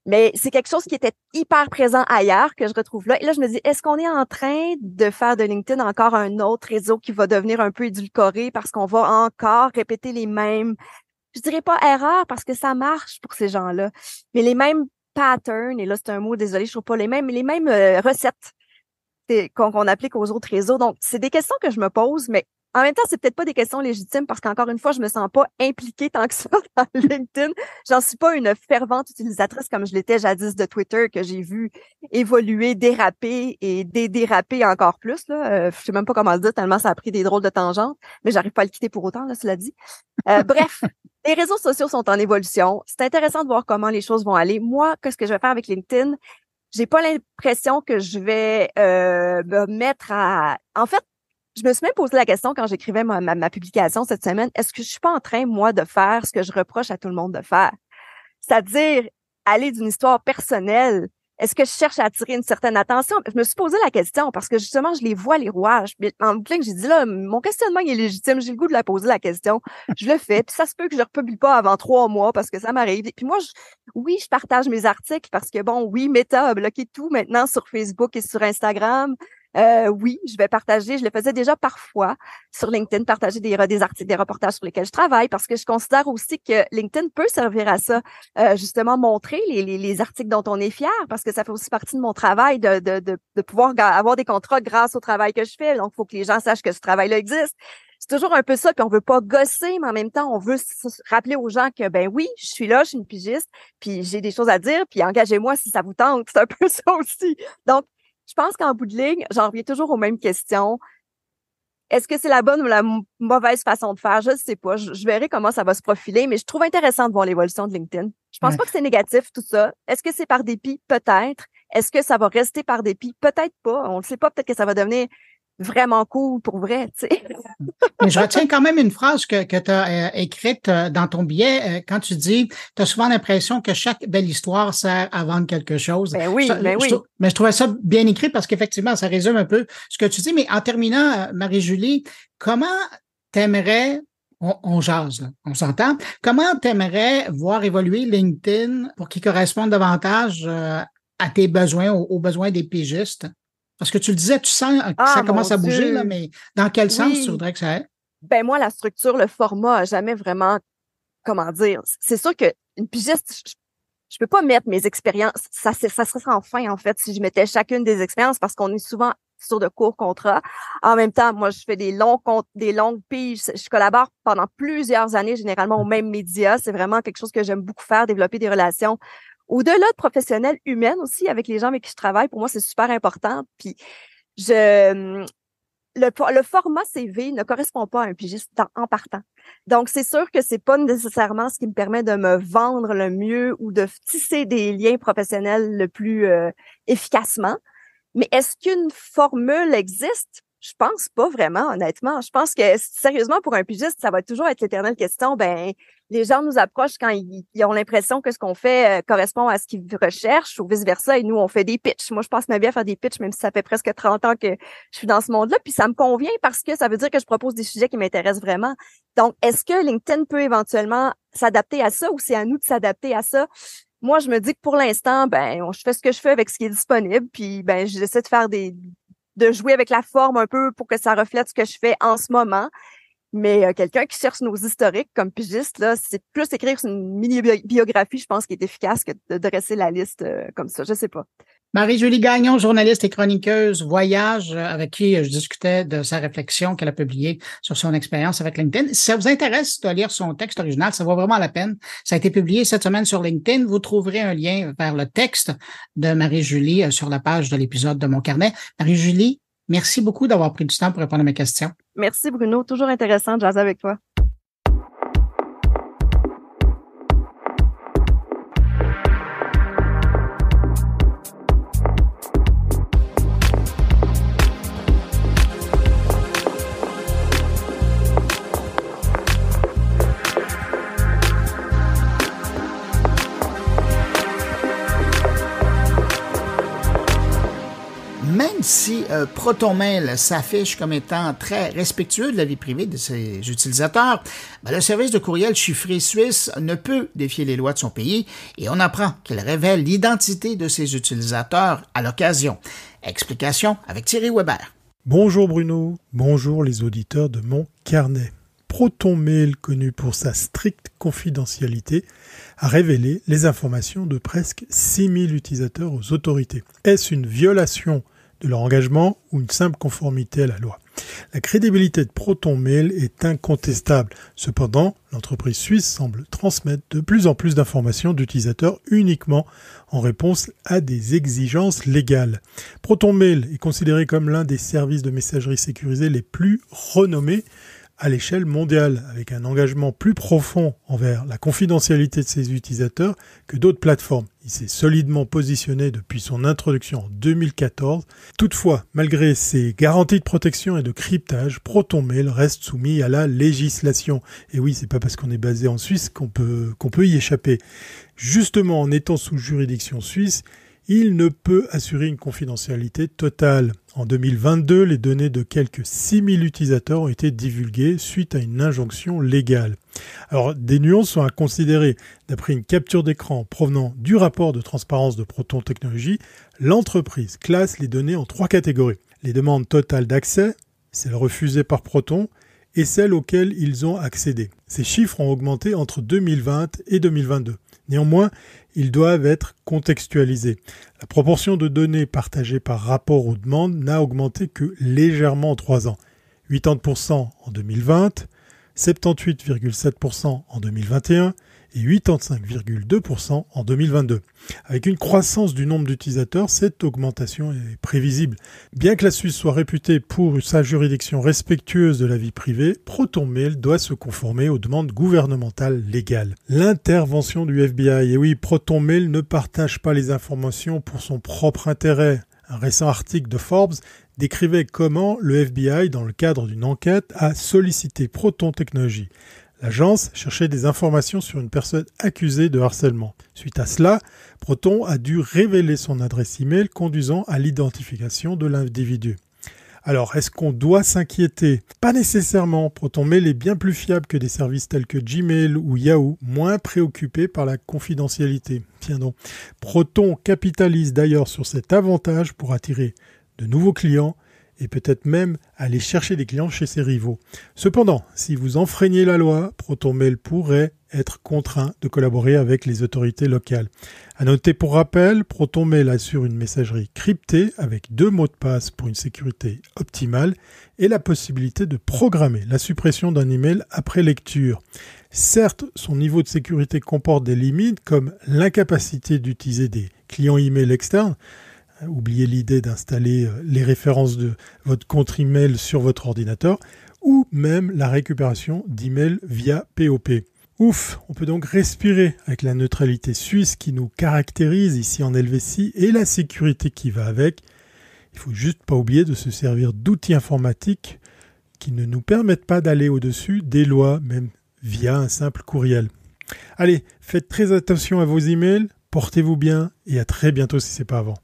Mais c'est quelque chose qui était hyper présent ailleurs que je retrouve là. Et là, je me dis, est-ce qu'on est en train de faire de LinkedIn encore un autre réseau qui va devenir un peu édulcoré parce qu'on va encore répéter les mêmes, je dirais pas erreurs parce que ça marche pour ces gens-là, mais les mêmes patterns, et là, c'est un mot, désolé, je trouve pas les mêmes recettes qu'on applique aux autres réseaux. Donc, c'est des questions que je me pose, mais En même temps, c'est peut-être pas des questions légitimes parce qu'encore une fois, je me sens pas impliquée tant que ça dans LinkedIn. J'en suis pas une fervente utilisatrice comme je l'étais jadis de Twitter, que j'ai vu évoluer, déraper et déraper encore plus, là. Je sais même pas comment le dire tellement ça a pris des drôles de tangentes, mais j'arrive pas à le quitter pour autant, là, cela dit. Bref, les réseaux sociaux sont en évolution. C'est intéressant de voir comment les choses vont aller. Moi, qu'est-ce que je vais faire avec LinkedIn? J'ai pas l'impression que je vais me mettre à... En fait, je me suis même posé la question quand j'écrivais ma publication cette semaine. Est-ce que je suis pas en train, moi, de faire ce que je reproche à tout le monde de faire? C'est-à-dire aller d'une histoire personnelle. Est-ce que je cherche à attirer une certaine attention? Je me suis posé la question parce que justement, je les vois, les rouages. Puis en bout de ligne, j'ai dit là, mon questionnement il est légitime. J'ai le goût de la poser la question. Je le fais. Puis ça se peut que je ne republie pas avant 3 mois parce que ça m'arrive. Puis moi, oui, je partage mes articles parce que bon, oui, Meta a bloqué tout maintenant sur Facebook et sur Instagram. Oui, je vais partager. Je le faisais déjà parfois sur LinkedIn, partager des articles, des reportages sur lesquels je travaille, parce que je considère aussi que LinkedIn peut servir à ça, justement montrer les articles dont on est fier, parce que ça fait aussi partie de mon travail de pouvoir avoir des contrats grâce au travail que je fais. Donc, il faut que les gens sachent que ce travail-là existe. C'est toujours un peu ça, puis on veut pas gosser, mais en même temps, on veut rappeler aux gens que, ben oui, je suis là, je suis une pigiste, puis j'ai des choses à dire, puis engagez-moi si ça vous tente. C'est un peu ça aussi. Donc, je pense qu'en bout de ligne, j'en reviens toujours aux mêmes questions. Est-ce que c'est la bonne ou la mauvaise façon de faire? Je ne sais pas. Je verrai comment ça va se profiler, mais je trouve intéressant de voir l'évolution de LinkedIn. Je pense pas que c'est négatif, tout ça. Est-ce que c'est par dépit? Peut-être. Est-ce que ça va rester par dépit? Peut-être pas. On ne sait pas. Peut-être que ça va devenir vraiment cool pour vrai, tu sais. Mais je retiens quand même une phrase que tu as écrite dans ton billet quand tu dis, tu as souvent l'impression que chaque belle histoire sert à vendre quelque chose. Ben oui, oui. Mais je trouvais ça bien écrit parce qu'effectivement, ça résume un peu ce que tu dis. Mais en terminant, Marie-Julie, comment t'aimerais, on jase, là, on s'entend, comment t'aimerais voir évoluer LinkedIn pour qu'il corresponde davantage à tes besoins, aux besoins des pigistes? Parce que tu le disais, tu sens que ça commence à bouger, là, mais dans quel sens tu voudrais que ça aille? Ben moi, la structure, le format a jamais vraiment, comment dire, c'est sûr qu'une pigiste, je peux pas mettre mes expériences, ça serait sans fin, en fait, si je mettais chacune des expériences, parce qu'on est souvent sur de courts contrats. En même temps, moi, je fais des longues piges. Je collabore pendant plusieurs années, généralement aux mêmes médias. C'est vraiment quelque chose que j'aime beaucoup faire, développer des relations au-delà de professionnelles, humaines aussi, avec les gens avec qui je travaille. Pour moi, c'est super important. Puis, le format CV ne correspond pas à un pigiste en partant. Donc, c'est sûr que c'est pas nécessairement ce qui me permet de me vendre le mieux ou de tisser des liens professionnels le plus efficacement. Mais est-ce qu'une formule existe? Je pense pas vraiment, honnêtement. Je pense que, sérieusement, pour un pigiste, ça va toujours être l'éternelle question. Ben, les gens nous approchent quand ils ont l'impression que ce qu'on fait correspond à ce qu'ils recherchent ou vice-versa. Et nous, on fait des pitchs. Moi, je passe ma vie à faire des pitchs, même si ça fait presque 30 ans que je suis dans ce monde-là. Puis ça me convient parce que ça veut dire que je propose des sujets qui m'intéressent vraiment. Donc, est-ce que LinkedIn peut éventuellement s'adapter à ça ou c'est à nous de s'adapter à ça? Moi, je me dis que pour l'instant, ben, je fais ce que je fais avec ce qui est disponible. Puis, ben, j'essaie de faire de jouer avec la forme un peu pour que ça reflète ce que je fais en ce moment. Mais quelqu'un qui cherche nos historiques comme pigiste, là, c'est plus écrire une mini-biographie, je pense, qui est efficace que de dresser la liste comme ça. Je sais pas. Marie-Julie Gagnon, journaliste et chroniqueuse Voyage, avec qui je discutais de sa réflexion qu'elle a publiée sur son expérience avec LinkedIn. Si ça vous intéresse de lire son texte original, ça vaut vraiment la peine. Ça a été publié cette semaine sur LinkedIn. Vous trouverez un lien vers le texte de Marie-Julie sur la page de l'épisode de Mon Carnet. Marie-Julie, merci beaucoup d'avoir pris du temps pour répondre à mes questions. Merci Bruno, toujours intéressant de jaser avec toi. Si ProtonMail s'affiche comme étant très respectueux de la vie privée de ses utilisateurs, le service de courriel chiffré suisse ne peut défier les lois de son pays et on apprend qu'il révèle l'identité de ses utilisateurs à l'occasion. Explication avec Thierry Weber. Bonjour Bruno, bonjour les auditeurs de Mon Carnet. ProtonMail, connu pour sa stricte confidentialité, a révélé les informations de presque 6000 utilisateurs aux autorités. Est-ce une violation de leur engagement ou une simple conformité à la loi? La crédibilité de ProtonMail est incontestable. Cependant, l'entreprise suisse semble transmettre de plus en plus d'informations d'utilisateurs uniquement en réponse à des exigences légales. ProtonMail est considéré comme l'un des services de messagerie sécurisés les plus renommés à l'échelle mondiale, avec un engagement plus profond envers la confidentialité de ses utilisateurs que d'autres plateformes. Il s'est solidement positionné depuis son introduction en 2014. Toutefois, malgré ses garanties de protection et de cryptage, ProtonMail reste soumis à la législation. Et oui, c'est pas parce qu'on est basé en Suisse qu'on peut y échapper. Justement, en étant sous juridiction suisse, il ne peut assurer une confidentialité totale. En 2022, les données de quelques 6000 utilisateurs ont été divulguées suite à une injonction légale. Alors, des nuances sont à considérer. D'après une capture d'écran provenant du rapport de transparence de Proton Technologies, l'entreprise classe les données en 3 catégories. Les demandes totales d'accès, celles refusées par Proton, et celles auxquelles ils ont accédé. Ces chiffres ont augmenté entre 2020 et 2022. Néanmoins, ils doivent être contextualisés. La proportion de données partagées par rapport aux demandes n'a augmenté que légèrement en 3 ans. 80% en 2020, 78,7% en 2021 et 85,2% en 2022. Avec une croissance du nombre d'utilisateurs, cette augmentation est prévisible. Bien que la Suisse soit réputée pour sa juridiction respectueuse de la vie privée, ProtonMail doit se conformer aux demandes gouvernementales légales. L'intervention du FBI. Et oui, ProtonMail ne partage pas les informations pour son propre intérêt. Un récent article de Forbes décrivait comment le FBI, dans le cadre d'une enquête, a sollicité Proton Technologies. L'agence cherchait des informations sur une personne accusée de harcèlement. Suite à cela, Proton a dû révéler son adresse email conduisant à l'identification de l'individu. Alors, est-ce qu'on doit s'inquiéter? Pas nécessairement. ProtonMail est bien plus fiable que des services tels que Gmail ou Yahoo, moins préoccupés par la confidentialité. Tiens donc. Proton capitalise d'ailleurs sur cet avantage pour attirer de nouveaux clients et peut-être même aller chercher des clients chez ses rivaux. Cependant, si vous enfreignez la loi, ProtonMail pourrait être contraint de collaborer avec les autorités locales. À noter pour rappel, ProtonMail assure une messagerie cryptée avec 2 mots de passe pour une sécurité optimale et la possibilité de programmer la suppression d'un email après lecture. Certes, son niveau de sécurité comporte des limites comme l'incapacité d'utiliser des clients email externes. Oubliez l'idée d'installer les références de votre compte email sur votre ordinateur ou même la récupération d'emails via POP. Ouf, on peut donc respirer avec la neutralité suisse qui nous caractérise ici en Helvétie et la sécurité qui va avec. Il faut juste pas oublier de se servir d'outils informatiques qui ne nous permettent pas d'aller au-dessus des lois, même via un simple courriel. Allez, faites très attention à vos emails, portez-vous bien et à très bientôt si c'est pas avant.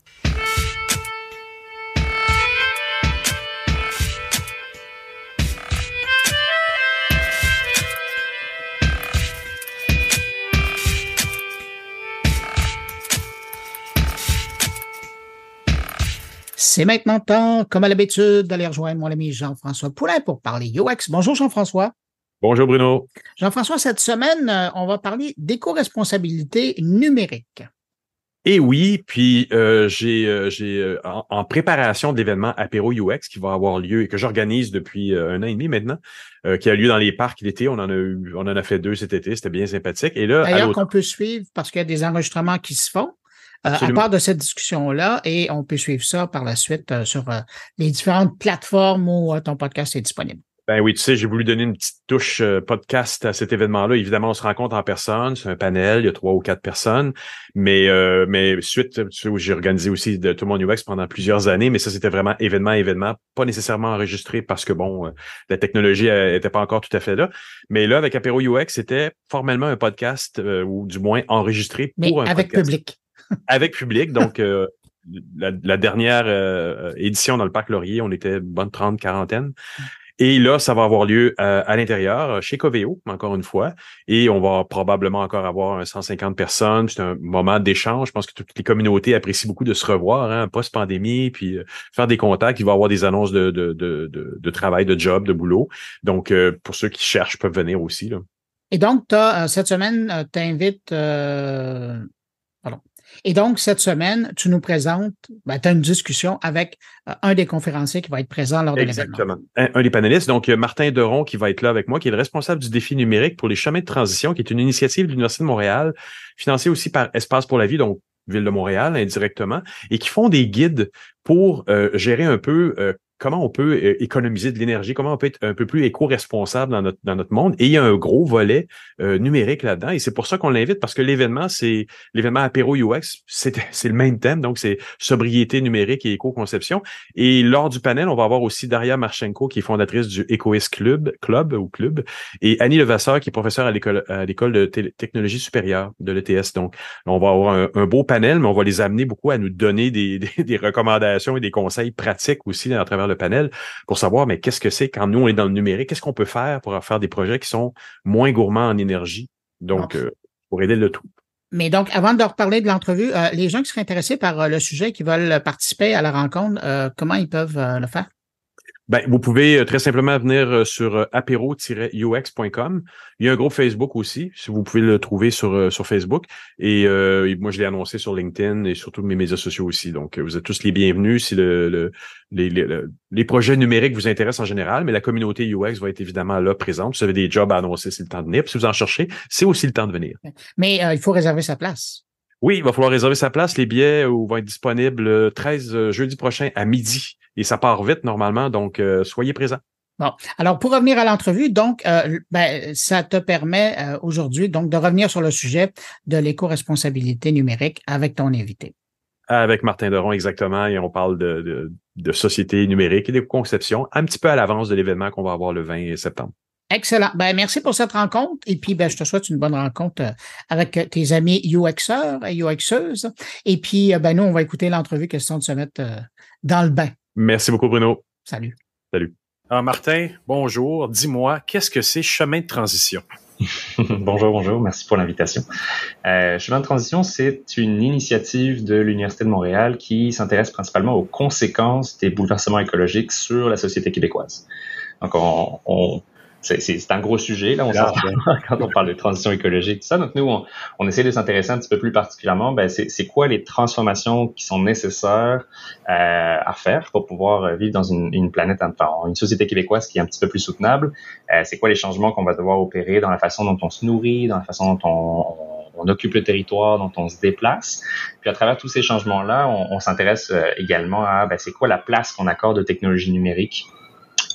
C'est maintenant temps, comme à l'habitude, d'aller rejoindre mon ami Jean-François Poulain pour parler UX. Bonjour Jean-François. Bonjour Bruno. Jean-François, cette semaine, on va parler d'éco-responsabilité numérique. Et oui, puis j'ai en préparation de l'événement Apéro UX qui va avoir lieu et que j'organise depuis 1 an et demi maintenant, qui a lieu dans les parcs l'été. On en a fait 2 cet été, c'était bien sympathique. Et là, d'ailleurs, qu'on peut suivre parce qu'il y a des enregistrements qui se font. À part de cette discussion-là, et on peut suivre ça par la suite sur les différentes plateformes où ton podcast est disponible. Ben oui, tu sais, j'ai voulu donner une petite touche podcast à cet événement-là. Évidemment, on se rencontre en personne, c'est un panel, il y a 3 ou 4 personnes, mais suite, tu sais, où j'ai organisé aussi tout mon UX pendant plusieurs années, mais ça, c'était vraiment événement, pas nécessairement enregistré parce que, bon, la technologie était pas encore tout à fait là. Mais là, avec Apéro UX, c'était formellement un podcast, ou du moins enregistré pour un podcast. Mais avec public. Avec public, donc la dernière édition dans le Parc Laurier, on était une bonne 30-40. Et là, ça va avoir lieu à l'intérieur, chez Coveo, encore une fois, et on va probablement encore avoir 150 personnes. C'est un moment d'échange. Je pense que toutes les communautés apprécient beaucoup de se revoir, hein, post-pandémie, puis faire des contacts. Il va y avoir des annonces de travail, de job, de boulot. Donc, pour ceux qui cherchent, peuvent venir aussi, là. Et donc, cette semaine, t'invites... Et donc, cette semaine, tu nous présentes, tu as une discussion avec un des conférenciers qui va être présent lors de l'événement. Exactement. Un des panélistes, donc Martin Deron, qui va être là avec moi, qui est le responsable du défi numérique pour les chemins de transition, qui est une initiative de l'Université de Montréal, financée aussi par Espace pour la vie, donc Ville de Montréal indirectement, et qui font des guides pour gérer un peu comment on peut économiser de l'énergie, comment on peut être un peu plus éco-responsable dans notre monde. Et il y a un gros volet numérique là-dedans. Et c'est pour ça qu'on l'invite, parce que c'est l'événement Apéro UX, c'est le même thème, donc c'est sobriété numérique et éco-conception. Et lors du panel, on va avoir aussi Daria Marchenko, qui est fondatrice du EcoIS Club, et Annie Levasseur, qui est professeure à l'école de technologie supérieure de l'ETS. Donc, on va avoir un beau panel, mais on va les amener beaucoup à nous donner des recommandations et des conseils pratiques aussi à travers le panel pour savoir, mais qu'est-ce que c'est quand nous, on est dans le numérique? Qu'est-ce qu'on peut faire pour faire des projets qui sont moins gourmands en énergie? Donc, pour aider le tout. Mais donc, avant de reparler de l'entrevue, les gens qui seraient intéressés par le sujet, qui veulent participer à la rencontre, comment ils peuvent le faire? Ben, vous pouvez très simplement venir sur apéro-ux.com. Il y a un groupe Facebook aussi, si vous pouvez le trouver sur Facebook. Et moi, je l'ai annoncé sur LinkedIn et sur tous mes médias sociaux aussi. Donc, vous êtes tous les bienvenus si les projets numériques vous intéressent en général, mais la communauté UX va être évidemment là présente. Si vous avez des jobs à annoncer, c'est le temps de venir. Puis si vous en cherchez, c'est aussi le temps de venir. Mais il faut réserver sa place. Oui, il va falloir réserver sa place. Les billets vont être disponibles 13 jeudi prochain à midi. Et ça part vite normalement, donc soyez présents. Bon, alors pour revenir à l'entrevue, donc ça te permet aujourd'hui donc de revenir sur le sujet de l'éco-responsabilité numérique avec ton invité. Avec Martin Deron, exactement, et on parle de société numérique et de conception un petit peu à l'avance de l'événement qu'on va avoir le 20 septembre. Excellent. Merci pour cette rencontre. Et puis, je te souhaite une bonne rencontre avec tes amis UXeurs et UXeuses. Et puis, nous, on va écouter l'entrevue, question de se mettre dans le bain. Merci beaucoup, Bruno. Salut. Salut. Alors, Martin, bonjour. Dis-moi, qu'est-ce que c'est chemin de transition? Bonjour. Merci pour l'invitation. Chemin de transition, c'est une initiative de l'Université de Montréal qui s'intéresse principalement aux conséquences des bouleversements écologiques sur la société québécoise. Donc, c'est un gros sujet, là, quand on parle de transition écologique, tout ça. Donc, nous, on essaie de s'intéresser un petit peu plus particulièrement, c'est quoi les transformations qui sont nécessaires à faire pour pouvoir vivre dans une planète, une société québécoise qui est un petit peu plus soutenable. C'est quoi les changements qu'on va devoir opérer dans la façon dont on se nourrit, dans la façon dont on occupe le territoire, dont on se déplace. Puis à travers tous ces changements-là, on s'intéresse également à c'est quoi la place qu'on accorde aux technologies numériques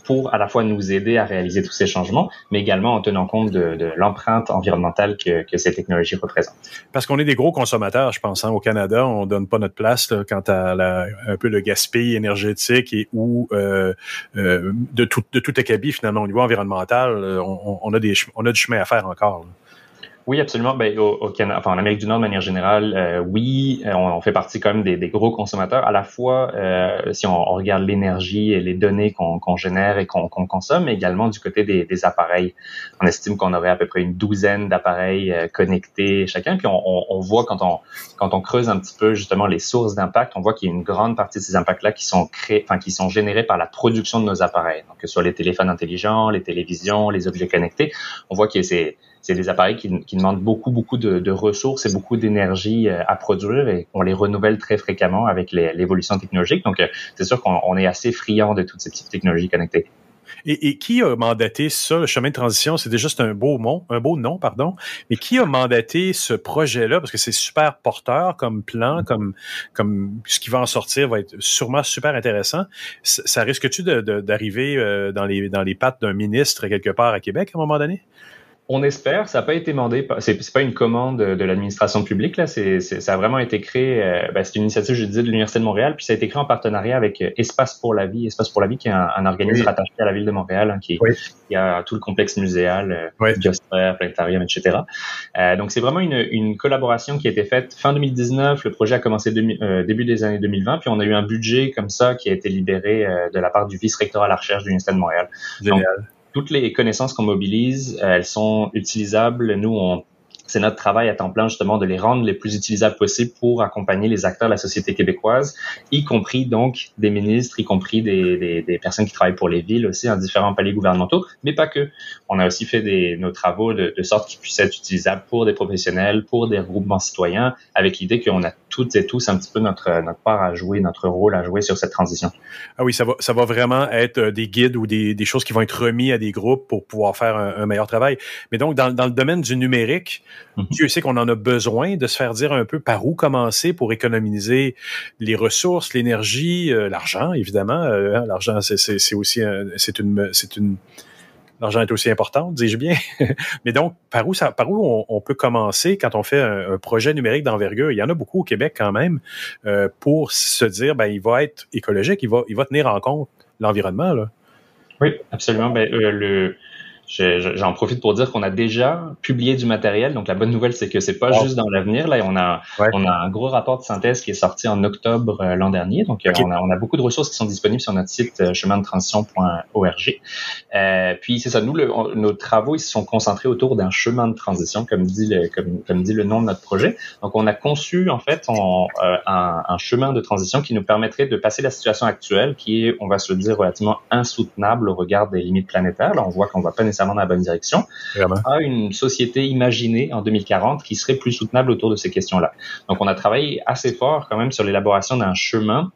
pour à la fois nous aider à réaliser tous ces changements, mais également en tenant compte de l'empreinte environnementale que ces technologies représentent. Parce qu'on est des gros consommateurs, je pense. Au Canada, on donne pas notre place là, quant à un peu le gaspillage énergétique et ou de tout acabit finalement au niveau environnemental. On a du chemin à faire encore. Là. Oui, absolument. Au Canada, en Amérique du Nord de manière générale, oui, on fait partie quand même des gros consommateurs. À la fois, si on regarde l'énergie et les données qu'on génère et qu'on consomme, mais également du côté des appareils. On estime qu'on aurait à peu près une douzaine d'appareils connectés chacun. Puis on voit quand on creuse un petit peu justement les sources d'impact, on voit qu'il y a une grande partie de ces impacts-là qui sont générés par la production de nos appareils. Donc que ce soit les téléphones intelligents, les télévisions, les objets connectés, on voit que c'est des appareils qui demandent beaucoup de ressources et beaucoup d'énergie à produire et on les renouvelle très fréquemment avec l'évolution technologique. Donc, c'est sûr qu'on est assez friand de toutes ces petites technologies connectées. Et qui a mandaté ça, le chemin de transition? C'est déjà un beau nom, mais qui a mandaté ce projet-là? Parce que c'est super porteur comme plan, comme ce qui va en sortir va être sûrement super intéressant. Ça risque-tu d'arriver dans les pattes d'un ministre quelque part à Québec à un moment donné? On espère, ça n'a pas été demandé, c'est pas une commande de l'administration publique là, ça a vraiment été créé, c'est une initiative, je disais, de l'Université de Montréal, puis ça a été créé en partenariat avec Espace pour la vie qui est un organisme rattaché à la ville de Montréal, qui a tout le complexe muséal, biosphère, planétarium, etc. Donc c'est vraiment une collaboration qui a été faite fin 2019, le projet a commencé début des années 2020, puis on a eu un budget comme ça qui a été libéré de la part du vice-rectorat à la recherche de l'Université de Montréal. Génial. Donc, toutes les connaissances qu'on mobilise, elles sont utilisables. Nous, c'est notre travail à temps plein justement de les rendre les plus utilisables possibles pour accompagner les acteurs de la société québécoise, y compris donc des ministres, y compris des personnes qui travaillent pour les villes aussi en différents paliers gouvernementaux, mais pas que. On a aussi fait nos travaux de sorte qu'ils puissent être utilisables pour des professionnels, pour des regroupements citoyens, avec l'idée qu'on a toutes et tous un petit peu notre part à jouer, notre rôle à jouer sur cette transition. Ah oui, ça va vraiment être des guides ou des choses qui vont être remis à des groupes pour pouvoir faire un meilleur travail. Mais donc, dans le domaine du numérique, Dieu sait qu'on en a besoin de se faire dire un peu par où commencer pour économiser les ressources, l'énergie, l'argent, évidemment. L'argent, c'est aussi l'argent est aussi important, dis-je bien. Mais donc, par où on peut commencer quand on fait un projet numérique d'envergure? Il y en a beaucoup au Québec quand même, pour se dire, il va être écologique, il va tenir en compte l'environnement, là. Oui, absolument. J'en profite pour dire qu'on a déjà publié du matériel. Donc, la bonne nouvelle, c'est que c'est pas juste dans l'avenir. Là, on a un gros rapport de synthèse qui est sorti en octobre l'an dernier. Donc, on a beaucoup de ressources qui sont disponibles sur notre site chemindetransition.org. Puis, c'est ça. Nous, nos travaux, ils se sont concentrés autour d'un chemin de transition, comme dit le nom de notre projet. Donc, on a conçu, en fait, un chemin de transition qui nous permettrait de passer la situation actuelle, qui est, on va se le dire, relativement insoutenable au regard des limites planétaires. Là, on voit qu'on va pas nécessairement dans la bonne direction, à une société imaginée en 2040 qui serait plus soutenable autour de ces questions-là. Donc, on a travaillé assez fort quand même sur l'élaboration d'un chemin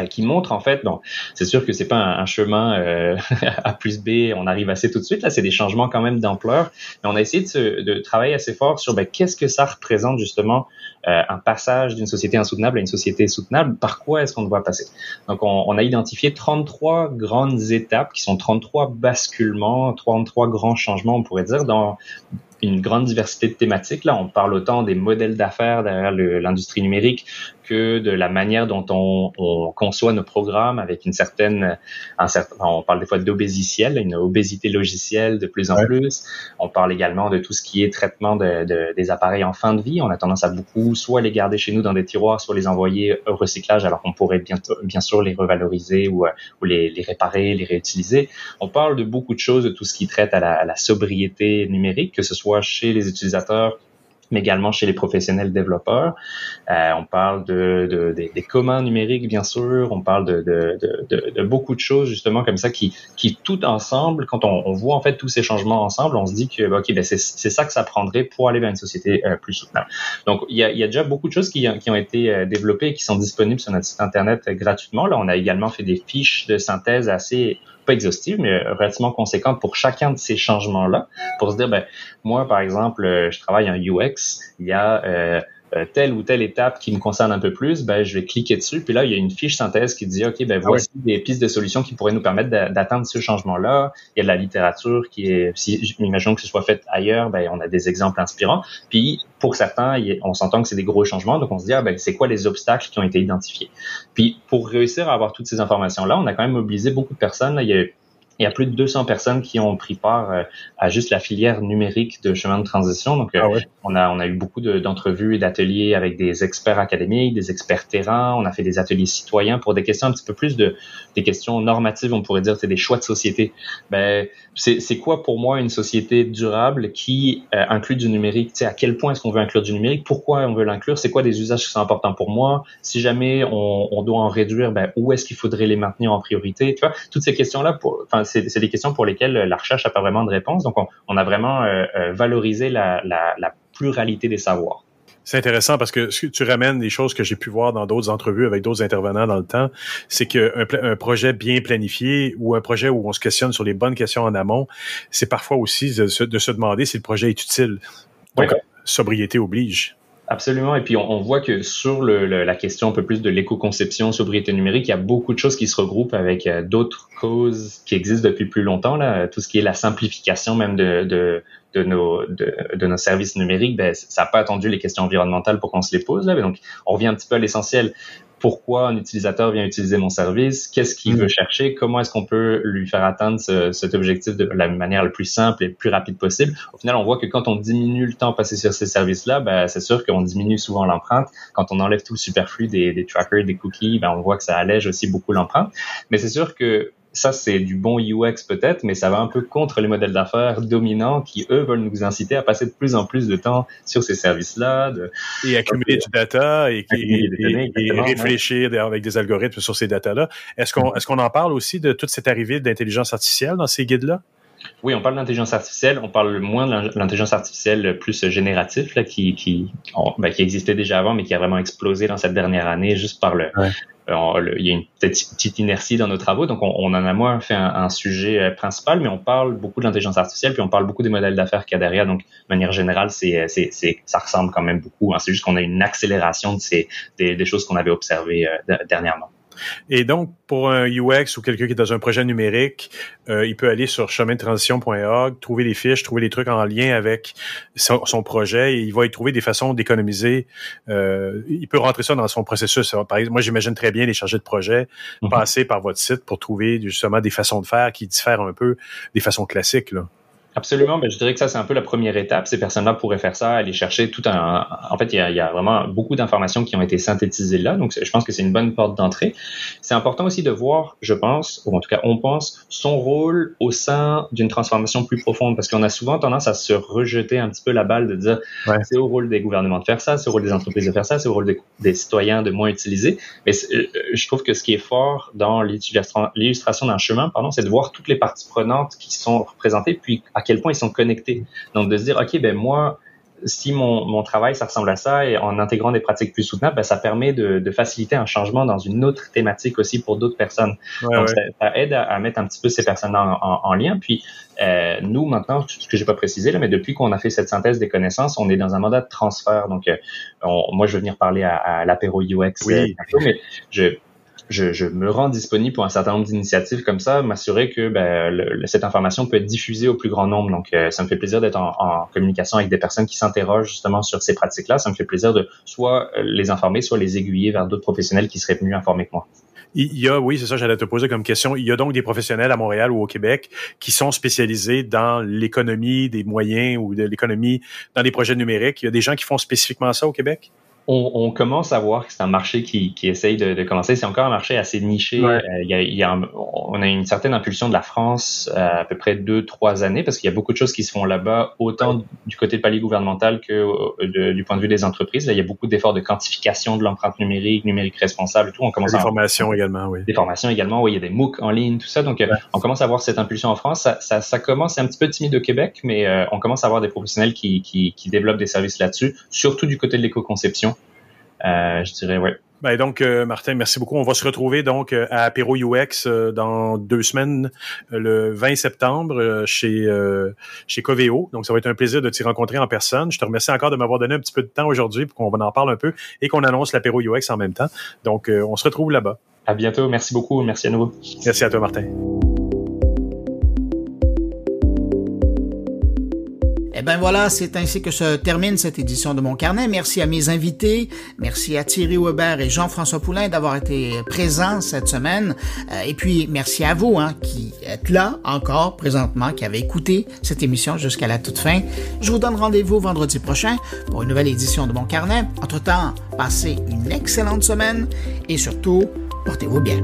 qui montre en fait, bon, c'est sûr que c'est pas un chemin A plus B, on arrive assez tout de suite, là c'est des changements quand même d'ampleur, mais on a essayé de travailler assez fort sur qu'est-ce que ça représente justement un passage d'une société insoutenable à une société soutenable, par quoi est-ce qu'on doit passer. Donc on a identifié 33 grandes étapes qui sont 33 basculements, 33 grands changements on pourrait dire dans une grande diversité de thématiques. Là, on parle autant des modèles d'affaires derrière l'industrie numérique que de la manière dont on conçoit nos programmes avec on parle des fois d'obésiciel, une obésité logicielle de plus en plus. On parle également de tout ce qui est traitement des appareils en fin de vie. On a tendance à beaucoup soit les garder chez nous dans des tiroirs, soit les envoyer au recyclage alors qu'on pourrait bien sûr les revaloriser ou les réparer, les réutiliser. On parle de beaucoup de choses, de tout ce qui traite à la sobriété numérique, que ce soit chez les utilisateurs, mais également chez les professionnels développeurs. On parle des communs numériques, bien sûr. On parle de beaucoup de choses, justement, comme ça, qui tout ensemble, quand on voit, en fait, tous ces changements ensemble, on se dit que, c'est ça que ça prendrait pour aller vers une société plus soutenable. Donc, il y a déjà beaucoup de choses qui ont été développées et qui sont disponibles sur notre site Internet gratuitement. Là, on a également fait des fiches de synthèse assez pas exhaustive, mais relativement conséquente pour chacun de ces changements-là, pour se dire, moi, par exemple, je travaille en UX, il y a telle ou telle étape qui me concerne un peu plus, je vais cliquer dessus, puis là, il y a une fiche synthèse qui dit, OK, voici des pistes de solutions qui pourraient nous permettre d'atteindre ce changement-là. Il y a de la littérature qui est, si imaginons que ce soit fait ailleurs, on a des exemples inspirants. Puis, pour certains, on s'entend que c'est des gros changements, donc on se dit, c'est quoi les obstacles qui ont été identifiés? Puis, pour réussir à avoir toutes ces informations-là, on a quand même mobilisé beaucoup de personnes. Là, il y a plus de 200 personnes qui ont pris part à juste la filière numérique de chemin de transition. Donc, on a eu beaucoup d'entrevues et d'ateliers avec des experts académiques, des experts terrain. On a fait des ateliers citoyens pour des questions un petit peu plus des questions normatives. On pourrait dire, c'est des choix de société. C'est quoi pour moi une société durable qui inclut du numérique? À quel point est-ce qu'on veut inclure du numérique? Pourquoi on veut l'inclure? C'est quoi des usages qui sont importants pour moi? Si jamais on doit en réduire, où est-ce qu'il faudrait les maintenir en priorité? Tu vois, toutes ces questions-là, c'est des questions pour lesquelles la recherche n'a pas vraiment de réponse. Donc, on a vraiment valorisé la pluralité des savoirs. C'est intéressant parce que tu ramènes des choses que j'ai pu voir dans d'autres entrevues avec d'autres intervenants dans le temps. C'est qu'un projet bien planifié ou un projet où on se questionne sur les bonnes questions en amont, c'est parfois aussi de se demander si le projet est utile. Donc, sobriété oblige. Absolument. Et puis, on voit que sur la question un peu plus de l'éco-conception, sobriété numérique, il y a beaucoup de choses qui se regroupent avec d'autres causes qui existent depuis plus longtemps. Là, tout ce qui est la simplification même de nos services numériques, ça n'a pas attendu les questions environnementales pour qu'on se les pose. Là. Donc, on revient un petit peu à l'essentiel. Pourquoi un utilisateur vient utiliser mon service? Qu'est-ce qu'il veut chercher? Comment est-ce qu'on peut lui faire atteindre cet objectif de la manière la plus simple et plus rapide possible? Au final, on voit que quand on diminue le temps passé sur ces services-là, c'est sûr qu'on diminue souvent l'empreinte. Quand on enlève tout le superflu des trackers, des cookies, on voit que ça allège aussi beaucoup l'empreinte. Mais c'est sûr que ça, c'est du bon UX peut-être, mais ça va un peu contre les modèles d'affaires dominants qui, eux, veulent nous inciter à passer de plus en plus de temps sur ces services-là. Et accumuler du data et réfléchir avec des algorithmes sur ces data-là. Est-ce qu'on en parle aussi de toute cette arrivée d'intelligence artificielle dans ces guides-là? Oui, on parle d'intelligence artificielle. On parle moins de l'intelligence artificielle plus génératif, là, qui existait déjà avant, mais qui a vraiment explosé dans cette dernière année juste par il y a une petite inertie dans nos travaux, donc on en a moins fait un sujet principal, mais on parle beaucoup de l'intelligence artificielle, puis on parle beaucoup des modèles d'affaires qu'il y a derrière. Donc, de manière générale, ça ressemble quand même beaucoup. Hein. C'est juste qu'on a une accélération des choses qu'on avait observées dernièrement. Et donc, pour un UX ou quelqu'un qui est dans un projet numérique, il peut aller sur chemintransition.org, trouver les fiches, trouver les trucs en lien avec son projet et il va y trouver des façons d'économiser. Il peut rentrer ça dans son processus. Par exemple, moi, j'imagine très bien les chargés de projet passer par votre site pour trouver justement des façons de faire qui diffèrent un peu des façons classiques, là. Absolument, je dirais que ça, c'est un peu la première étape. Ces personnes-là pourraient faire ça, aller chercher en fait, il y a vraiment beaucoup d'informations qui ont été synthétisées là, donc je pense que c'est une bonne porte d'entrée. C'est important aussi de voir, je pense, ou en tout cas on pense, son rôle au sein d'une transformation plus profonde, parce qu'on a souvent tendance à se rejeter un petit peu la balle de dire c'est au rôle des gouvernements de faire ça, c'est au rôle des entreprises de faire ça, c'est au rôle des citoyens de moins utiliser. Mais je trouve que ce qui est fort dans l'illustration d'un chemin, c'est de voir toutes les parties prenantes qui sont représentées, puis à quel point ils sont connectés. Donc, de se dire, OK, moi, si mon travail, ça ressemble à ça, et en intégrant des pratiques plus soutenables, ça permet de faciliter un changement dans une autre thématique aussi pour d'autres personnes. Donc, ça aide à mettre un petit peu ces personnes-là en lien. Puis, nous, maintenant, ce que j'ai pas précisé, là, mais depuis qu'on a fait cette synthèse des connaissances, on est dans un mandat de transfert. Donc, moi, je vais venir parler à l'apéro UX bientôt, mais je me rends disponible pour un certain nombre d'initiatives comme ça, m'assurer que cette information peut être diffusée au plus grand nombre. Donc, ça me fait plaisir d'être en communication avec des personnes qui s'interrogent justement sur ces pratiques-là. Ça me fait plaisir de soit les informer, soit les aiguiller vers d'autres professionnels qui seraient mieux informés que moi. Oui, c'est ça, j'allais te poser comme question. Il y a donc des professionnels à Montréal ou au Québec qui sont spécialisés dans l'économie des moyens ou de l'économie dans les projets numériques. Il y a des gens qui font spécifiquement ça au Québec? On commence à voir que c'est un marché qui essaye de commencer. C'est encore un marché assez niché. On a une certaine impulsion de la France à peu près 2-3 années parce qu'il y a beaucoup de choses qui se font là-bas, autant du côté de palier gouvernemental que du point de vue des entreprises. Là, il y a beaucoup d'efforts de quantification de l'empreinte numérique responsable et tout. On commence des formations également, oui. Des formations également, oui. Il y a des MOOC en ligne, tout ça. Donc, on commence à voir cette impulsion en France. Ça commence, c'est un petit peu timide au Québec, mais on commence à avoir des professionnels qui développent des services là-dessus, surtout du côté de l'éco-conception. Je dirais, Donc, Martin, merci beaucoup. On va se retrouver donc à Apéro UX dans 2 semaines, le 20 septembre, chez Coveo. Donc, ça va être un plaisir de t'y rencontrer en personne. Je te remercie encore de m'avoir donné un petit peu de temps aujourd'hui pour qu'on en parle un peu et qu'on annonce l'Apéro UX en même temps. Donc, on se retrouve là-bas. À bientôt. Merci beaucoup. Merci à nouveau. Merci à toi, Martin. Eh bien voilà, c'est ainsi que se termine cette édition de Mon Carnet. Merci à mes invités, merci à Thierry Weber et Jean-François Poulain d'avoir été présents cette semaine. Et puis, merci à vous qui êtes là encore présentement, qui avez écouté cette émission jusqu'à la toute fin. Je vous donne rendez-vous vendredi prochain pour une nouvelle édition de Mon Carnet. Entre-temps, passez une excellente semaine et surtout, portez-vous bien.